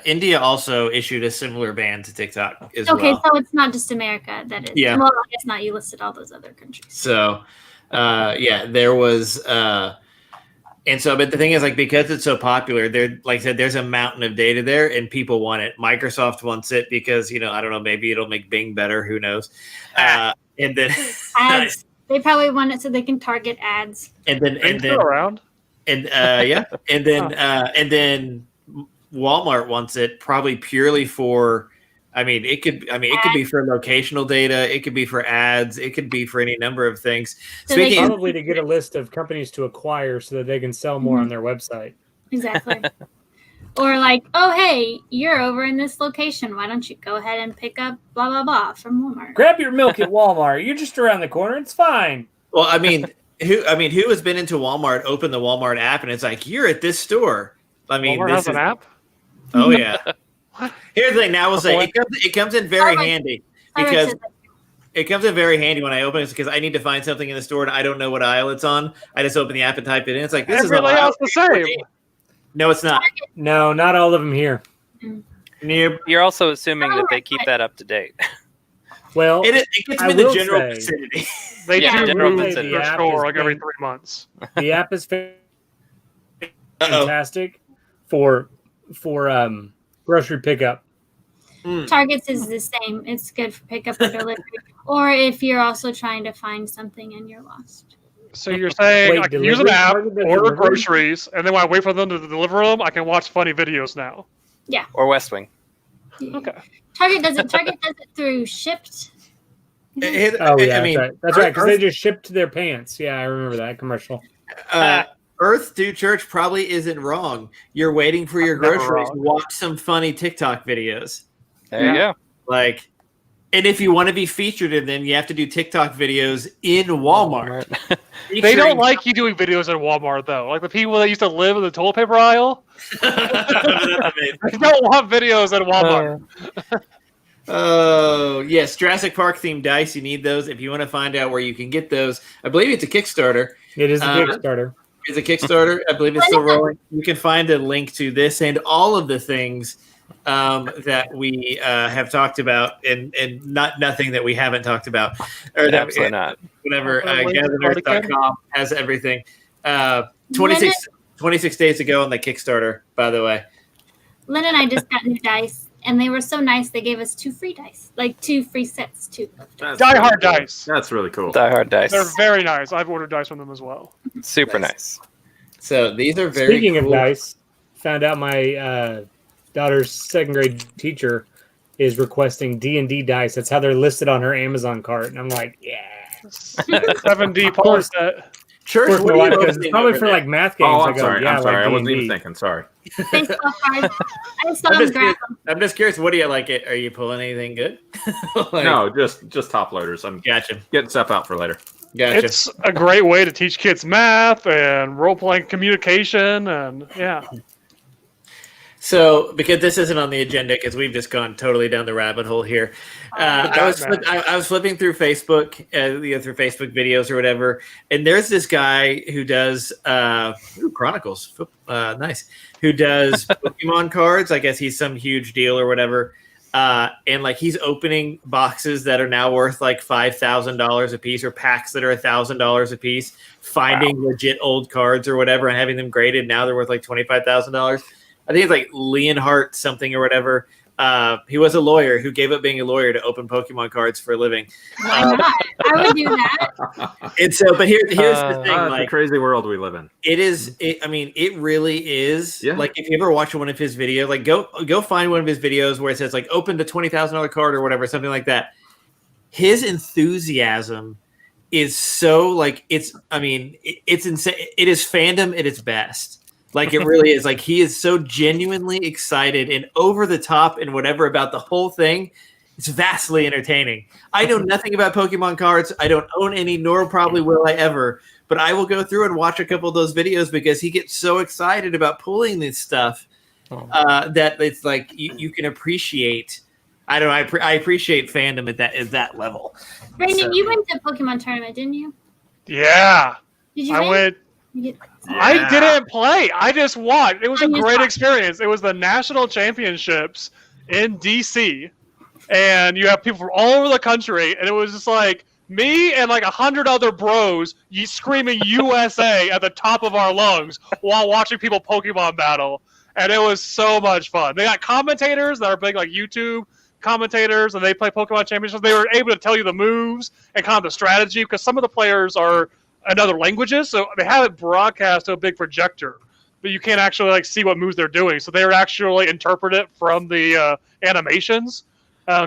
India also issued a similar ban to TikTok as Okay, well. so it's not just America that is. Yeah. Well, I guess not. You listed all those other countries. So, there was, and so, but the thing is, like, because it's so popular, there, like I said, there's a mountain of data there, and people want it. Microsoft wants it because, you know, I don't know, maybe it'll make Bing better. Who knows? And then, Ads. They probably want it so they can target ads. and then, Things still around. and and then Walmart wants it probably purely for. I mean, it could be for locational data. It could be for ads. It could be for any number of things. So they Speaking, Probably to get a list of companies to acquire so that they can sell more on their website. Exactly. Or like, oh, hey, you're over in this location. Why don't you go ahead and pick up blah, blah, blah from Walmart? Grab your milk at Walmart. You're just around the corner. It's fine. well, I mean, who has been into Walmart? Open the Walmart app, and it's like you're at this store. I mean, Walmart this has is an app. oh yeah. What? Here's the thing. Now we'll say What? it comes in very Oh, handy Starbucks because is- it comes in very handy when I open it because I need to find something in the store and I don't know what aisle it's on. I just open the app and type it in. It's like this Every is on layout's aisle the 14. same. No, it's not. No, not all of them here. Nope. You're also assuming that they keep that up to date. Well, It gets I me in the will general say- vicinity. They Yeah, do general move vicinity. their The app store is like every big. 3 months. the app is Uh-oh. fantastic for grocery pickup. Targets is the same. It's good for pickup or delivery. Or if you're also trying to find something and you're lost. So you're saying Wait, I can use an delivery app, Target does order delivery? groceries, and then when I wait for them to deliver them, I can watch funny videos now. Or West Wing. Okay. Target does it through Shipped. Oh yeah, I mean, that's right. Because they just shipped their pants. Yeah, I remember that commercial. Earth to Church probably isn't wrong. You're waiting for your Never groceries. wrong. Watch some funny TikTok videos. There you go. Like, and if you want to be featured in them, you have to do TikTok videos in Walmart. They Featuring- don't like you doing videos at Walmart though. Like the people that used to live in the toilet paper aisle, they don't want videos at Walmart. Oh, yes. Jurassic Park themed dice. You need those. If you want to find out where you can get those, I believe it's a Kickstarter. It is a Uh, Kickstarter. It's a Kickstarter. I believe it's still rolling. You can find a link to this and all of the things that we have talked about and nothing that we haven't talked about. Or that, Absolutely not. whatever. Link to GatherNerd.com has everything. 26 days ago on the Kickstarter, by the way. Lynn and I just got new dice, and they were so nice. They gave us 2 free dice, like 2 free sets too. That's Die really Hard cool. dice. That's really cool. Die Hard Dice. They're very nice. I've ordered dice from them as well. Super nice. So these are very Speaking cool. of dice, found out my daughter's 2nd grade teacher is requesting D&D dice. That's how they're listed on her Amazon cart, and I'm like, yeah. 7D course. part set. Church, Of course, what are you because hosting it's probably over for there? like math games. Oh, I I'm go, sorry. yeah, I'm sorry. like I wasn't D&D. even thinking. Sorry. Baseball cards. I saw I'm them just, grab curious, I'm just curious. What do you like? Are you pulling anything good? Like- No, just top loaders. I'm Gotcha. getting stuff out for later. Gotcha. It's a great way to teach kids math and role playing communication, and yeah. So, because this isn't on the agenda, because we've just gone totally down the rabbit hole here, I was flipping through Facebook, through Facebook videos or whatever, and there's this guy who does Chronicles, nice, who does Pokemon cards. I guess he's some huge deal or whatever. and like he's opening boxes that are now worth like $5,000 a piece, or packs that are $1,000 a piece, finding legit old cards or whatever and having them graded. Now they're worth like $25,000. I think it's like Leonhardt something or whatever. He was a lawyer who gave up being a lawyer to open Pokemon cards for a living. Why not? I would do that. And so, but here's the thing: It's like, the crazy world we live in. it is. I mean, it really is. Yeah. Like, if you ever watch one of his videos, like go find one of his videos where it says like opened a $20,000 card or whatever, something like that. His enthusiasm is so like it's. I mean, it's insane. It is fandom at its best. Like, it really is. Like, he is so genuinely excited and over the top and whatever about the whole thing. It's vastly entertaining. I know nothing about Pokemon cards. I don't own any, nor probably will I ever. But I will go through and watch a couple of those videos because he gets so excited about pulling this stuff that it's like you can appreciate. I don't know. I appreciate fandom at that level. Brandon, you went to a Pokemon tournament, didn't you? Yeah. Did you I win? went. You get- I didn't play. I just watched. It was a I just great watched. experience. It was the national championships in DC, and you have people from all over the country, and it was just like me and like 100 other bros screaming USA at the top of our lungs while watching people Pokemon battle, and it was so much fun. They got commentators that are big, like YouTube commentators, and they play Pokemon championships. They were able to tell you the moves and kind of the strategy, because some of the players are in other languages, so they have it broadcast to a big projector, but you can't actually like see what moves they're doing. So they're actually interpret it from the animations,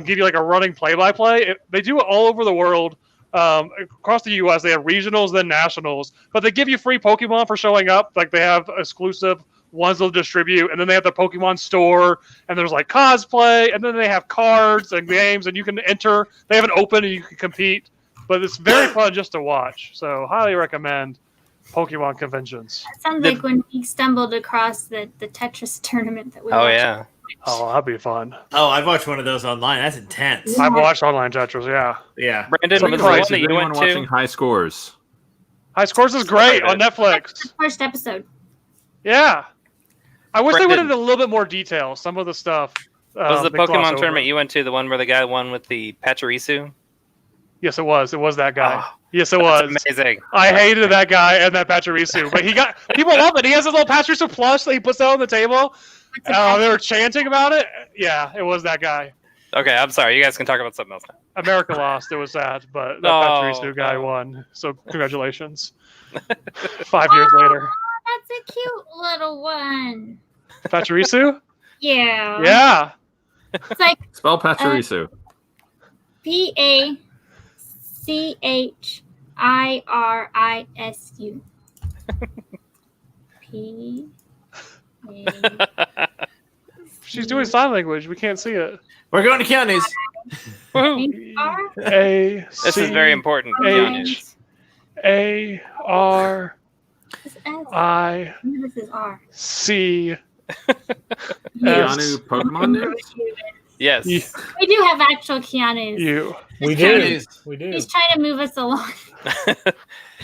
give you like a running play-by-play. They do it all over the world. Across the U.S., they have regionals, then nationals, but they give you free Pokemon for showing up. Like, they have exclusive ones they'll distribute, and then they have the Pokemon store, and there's like cosplay, and then they have cards and games, and you can enter. They have an open, and you can compete. But it's very fun just to watch. So highly recommend Pokemon conventions. That sounds like when he stumbled across the Tetris tournament that we Oh watched. yeah. Oh, that'd be fun. Oh, I've watched one of those online. That's intense. I've watched online Tetris, yeah. Yeah. Brandon, Some was of the the one Is that you anyone went watching to? High Scores? High Scores is great on That's Netflix. the first episode. Yeah. I wish they went Brandon. into a little bit more detail. Some of the stuff. Was the they gloss Pokemon over. tournament you went to the one where the guy won with the Pachirisu? Yes, it was. It was that guy. Oh, Yes, it That's was. amazing. I hated that guy and that Pachirisu, but people love it. He has a little Pachirisu plush that he puts out on the table. What's a They were chanting about it. Yeah, it was that guy. Okay, I'm sorry. You guys can talk about something else now. America lost. It was sad, but that No, Pachirisu guy no. won. So congratulations. 5 years later. Oh, that's a cute little one. Pachirisu? Yeah. Yeah. It's like Spell Pachirisu. PACHIRISU. P. She's doing sign language. We can't see it. We're going to Keanu's. Woohoo. A This is very important. H A R This is S. I This is R. C. Keanu Pokemon news? Yes. You. We do have actual Keanu's. You. We Keanu's. do. We do. He's trying to move us along.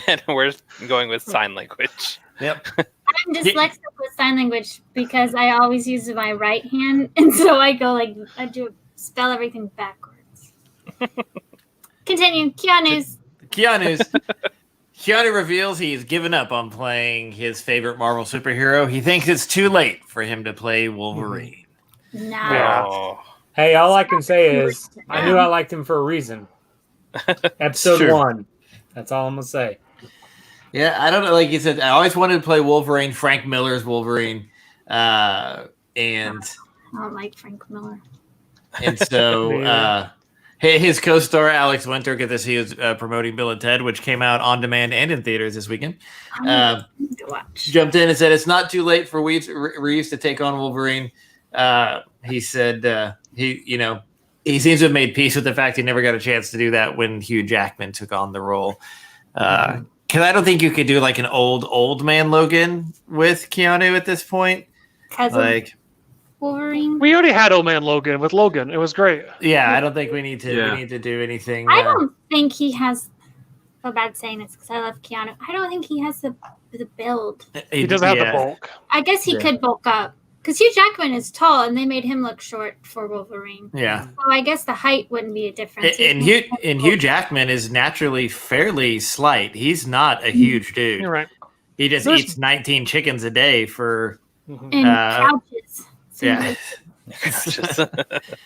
And we're going with sign language. Yep. I'm dyslexic with sign language because I always use my right hand, and so I go like spell everything backwards. Continue. Keanu's. Keanu reveals he's given up on playing his favorite Marvel superhero. He thinks it's too late for him to play Wolverine. Nah. Yeah. Oh. Hey, all I can say is I knew I liked him for a reason. Episode True. 1. That's all I'm gonna say. Yeah, I don't know. Like you said, I always wanted to play Wolverine, Frank Miller's Wolverine, and I don't like Frank Miller. so Yeah. his co-star Alex Winter, get this, he was promoting Bill and Ted, which came out on demand and in theaters this weekend. I need to watch. Jumped in and said it's not too late for Reeves to take on Wolverine. He said he seems to have made peace with the fact he never got a chance to do that when Hugh Jackman took on the role. Because I don't think you could do like an old man Logan with Keanu at this point. Because Like, Wolverine. We already had Old Man Logan with Logan. It was great. yeah, I don't think we need to. Yeah. We need to do anything. I don't think he has. I feel bad saying this because I love Keanu. I don't think he has the build. He doesn't have the bulk. I guess he Yeah. could bulk up because Hugh Jackman is tall, and they made him look short for Wolverine. Yeah. So I guess the height wouldn't be a difference. And Hugh Jackman is naturally fairly slight. He's not a huge dude. You're right. He just eats 19 chickens a day for And couches. yeah.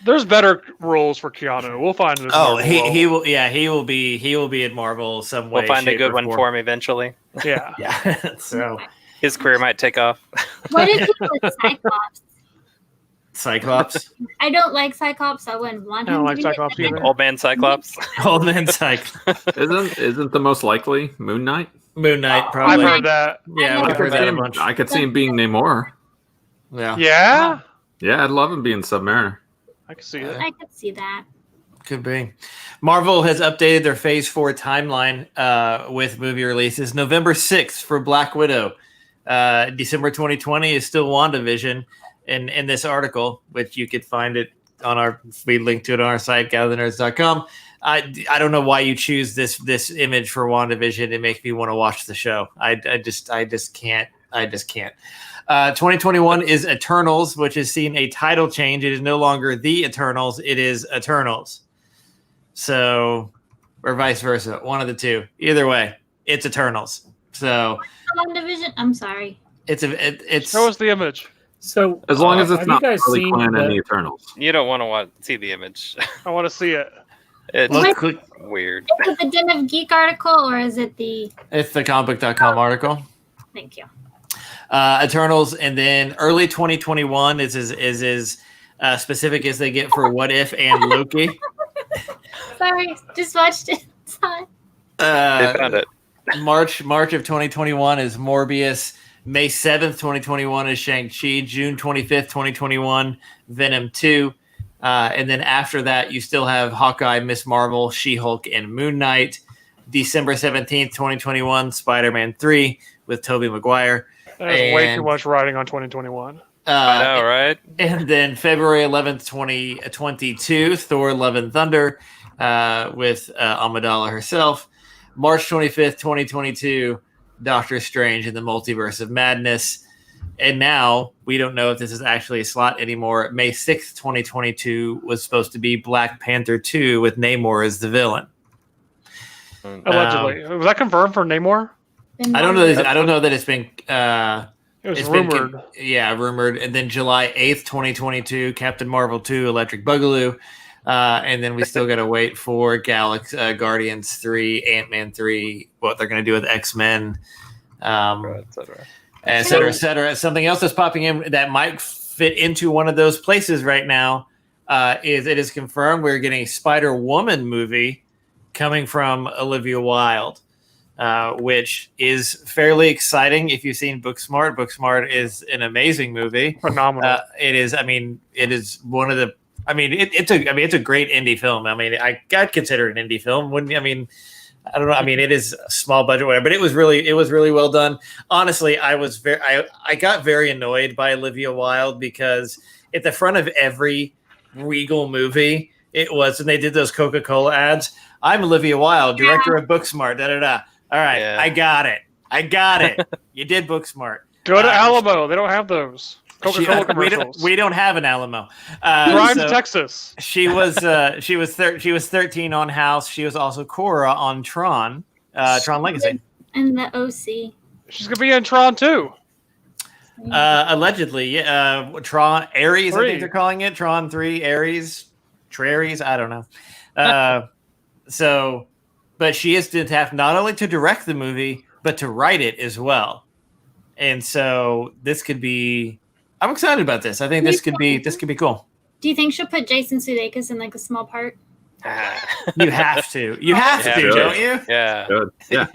There's better roles for Keanu. We'll find his. Oh, Marvel he role. will. Yeah, he will be in Marvel some way. We'll find a shape, good or one form. for him eventually. Yeah. Yeah. So His career might take off. What is it with Cyclops? Cyclops, I don't like Cyclops. So I wouldn't want I him don't to like be Cyclops with them. either. Old man Cyclops. old man Cyclops, Isn't the most likely Moon Knight? Moon Knight, I've probably. heard that. Yeah, I we've heard that a bunch. I could see him being Namor. Yeah, Yeah, Yeah, I'd love him being Submariner. I can see it. I could see that. could be. Marvel has updated their Phase 4 timeline with movie releases. November 6th for Black Widow. December 2020 is still WandaVision. In this article, which you could find it on we linked to it on our site, gathernerds.com. I don't know why you choose this image for WandaVision. It makes me want to watch the show. I just can't. 2021 is Eternals, which has seen a title change. It is no longer The Eternals. It is Eternals. So, or vice versa. One of the two. Either way, it's Eternals. So WandaVision. I'm sorry. it's Show us the image. So As long as it's have not you guys Harley seen Quinn and the- the Eternals. You don't want to see the image. I want to see it. It's look, weird. Is it the Den of Geek article or is it the? it's the comicbook.com article. Thank you. Eternals, and then early 2021 is as specific as they get for What If and Loki. Sorry, just watched it. Sorry. They found it. March of 2021 is Morbius. May 7th, 2021 is Shang-Chi. June 25th, 2021, Venom 2. And then after that, you still have Hawkeye, Miss Marvel, She-Hulk, and Moon Knight. December 17th, 2021, Spider-Man 3 with Tobey Maguire. There's way too And- much writing on 2021. I know, right? And then February 11th, 2022, Thor Love and Thunder with Amidala herself. March 25th, 2022, Doctor Strange in the Multiverse of Madness. And now we don't know if this is actually a slot anymore. May 6th, 2022 was supposed to be Black Panther 2 with Namor as the villain. Allegedly. Was that confirmed for Namor? I don't know. I don't know that it's been. It was It's rumored. been rumored. And then July 8th, 2022, Captain Marvel 2, Electric Boogaloo. And then we still got to wait for Guardians 3, Ant-Man 3, what they're going to do with X-Men, et cetera, et cetera. Something else that's popping in that might fit into one of those places right now is it is confirmed we're getting a Spider-Woman movie coming from Olivia Wilde. Which is fairly exciting. If you've seen Booksmart, Booksmart is an amazing movie. Phenomenal. It is. I mean, it is one of the. I mean, it's a great indie film. I mean, I'd consider it an indie film. Wouldn't you? I mean, I don't know. I mean, it is a small budget, whatever, but it was really well done. Honestly, I got very annoyed by Olivia Wilde because at the front of every Regal movie, it was, and they did those Coca-Cola ads. I'm Olivia Wilde, director of Booksmart. Da da da. All right, Yeah. I got it. You did Booksmart. Go to Alamo. They don't have those. Coca-Cola commercials. We don't have an Alamo. Drive so to Texas. she was 13 on House. She was also Cora on Tron, Tron Legacy. And the OC. She's going to be in Tron too. Allegedly, Tron Ares, I 3. think they're calling it Tron 3 Ares, Traries. I don't know. So, but she is to have not only to direct the movie but to write it as well. And so this could be. I'm excited about this. I think this could be cool. Do you think she'll put Jason Sudeikis in like a small part? You have to. You have Yeah, to, good. don't you? Yeah. Good. Yeah.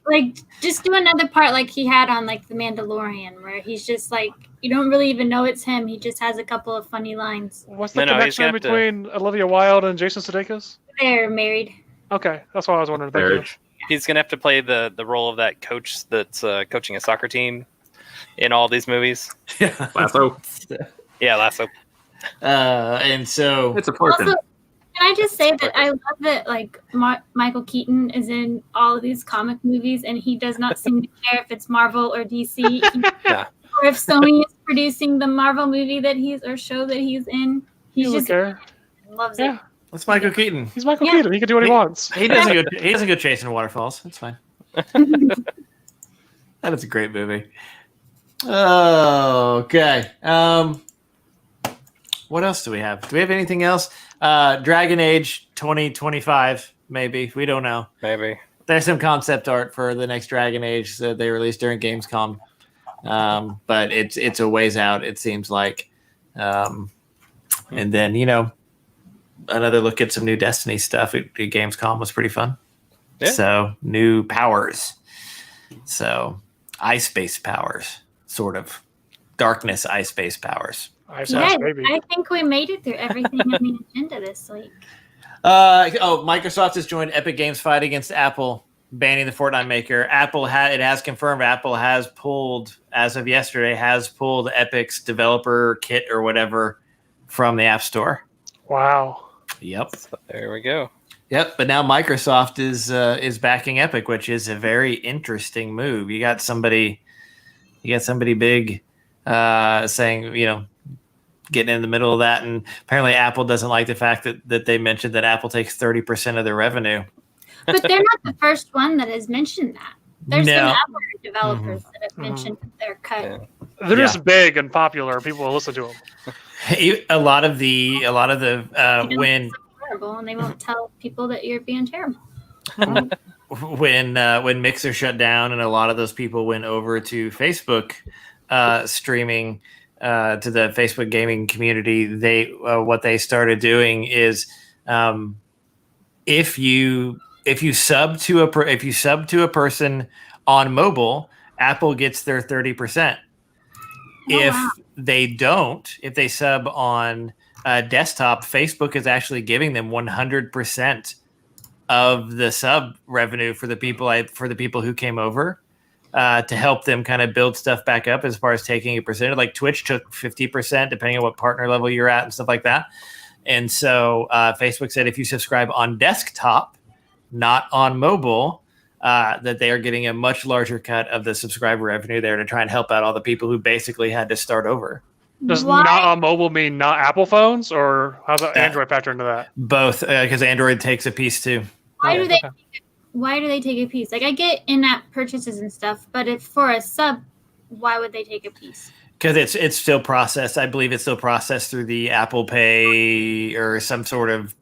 Like just do another part like he had on like The Mandalorian, where he's just like you don't really even know it's him. He just has a couple of funny lines. What's the No, he's connection gonna have to- between Olivia Wilde and Jason Sudeikis? They're married. Okay, that's what I was wondering. Thank you. Marriage. He's gonna have to play the role of that coach that's coaching a soccer team in all these movies. Lasso. Yeah, Lasso. And so It's a person. Also, can I just say that I love that like Michael Keaton is in all of these comic movies and he does not seem to care if it's Marvel or DC Yeah. or if Sony is producing the Marvel movie that show that he's in. He's He just doesn't care. loves Yeah. it. That's Michael Keaton. He's Michael Yeah. Keaton. He can do what he wants. He doesn't go chasing waterfalls. That's fine. That is a great movie. Oh, okay. What else do we have? Do we have anything else? Dragon Age 2025, maybe. We don't know. Maybe. There's some concept art for the next Dragon Age that they released during Gamescom. But it's a ways out, it seems like. And then, another look at some new Destiny stuff at Gamescom was pretty fun. Yeah. So, new powers. So, ice-based powers, sort of. Darkness ice-based powers. Yeah, I think we made it through everything on the agenda this week. Microsoft has joined Epic Games' fight against Apple, banning the Fortnite maker. It has confirmed Apple has pulled, as of yesterday, Epic's developer kit or whatever from the App Store. Wow. Yep. So there we go. Yep. But now Microsoft is backing Epic, which is a very interesting move. You got somebody big saying, getting in the middle of that, and apparently Apple doesn't like the fact that they mentioned that Apple takes 30% of their revenue. But they're not the first one that has mentioned that. There's been No. other developers that have mentioned their cut. Yeah. They're just big and popular. People will listen to them. A lot of the when Terrible, and they won't tell people that you're being terrible. when Mixer shut down and a lot of those people went over to Facebook streaming to the Facebook gaming community, what they started doing is if you sub to a person on mobile, Apple gets their 30%. If they sub on desktop, Facebook is actually giving them 100% of the sub revenue for the people who came over to help them kind of build stuff back up as far as taking a percentage. Like Twitch took 50%, depending on what partner level you're at and stuff like that. And so Facebook said if you subscribe on desktop, not on mobile, that they are getting a much larger cut of the subscriber revenue there to try and help out all the people who basically had to start over. Does Why? not on mobile mean not Apple phones, or how's that Android factor into that? Both, because Android takes a piece too. Why do they take a piece? Like, I get in-app purchases and stuff, but if for a sub, why would they take a piece? Because it's still processed. I believe it's still processed through the Apple Pay or some sort of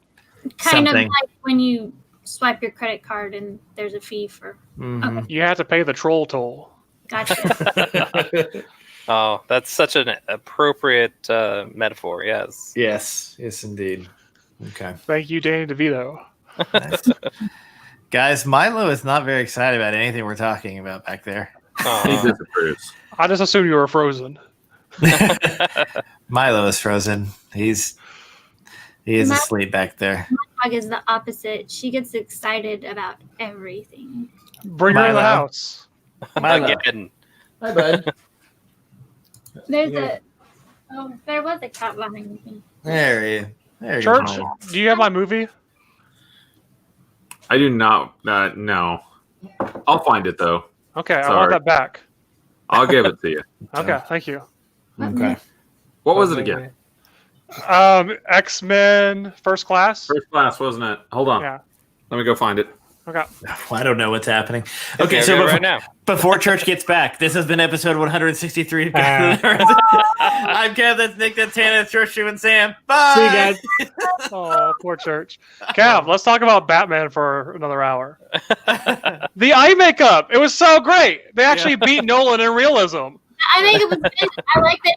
Kind something. of like when you swipe your credit card and there's a fee for. Mhm. Okay, You have to pay the troll toll. gotcha. Oh, that's such an appropriate metaphor. Yes. Yes, indeed. Okay. Thank you, Danny DeVito. Nice. Guys, Milo is not very excited about anything we're talking about back there. He Aw. disapproves. I just assumed you were frozen. Milo is frozen. He is My- asleep back there. Dog is the opposite. She gets excited about everything. Bring her in the Milo. house. Milo. Again. Hi, bud. There was a cat behind me. There you Church, go. do you have my movie? I do not. No. I'll find it though. Okay, I want Sorry. that back. I'll give it to you. Okay, thank you. Okay. What was it again? X-Men First Class. First Class, wasn't it? Hold on. Yeah. Let me go find it. Okay. I don't know what's happening. Okay, Okay, so right now. before Church gets back, this has been episode 163. I'm Kev, that's Nick, that's Hannah, that's Church, and Sam. Bye. See you guys. Oh, poor church. Cav, let's talk about Batman for another hour. The eye makeup, it was so great. They actually beat Nolan in realism. I think it was good. I like that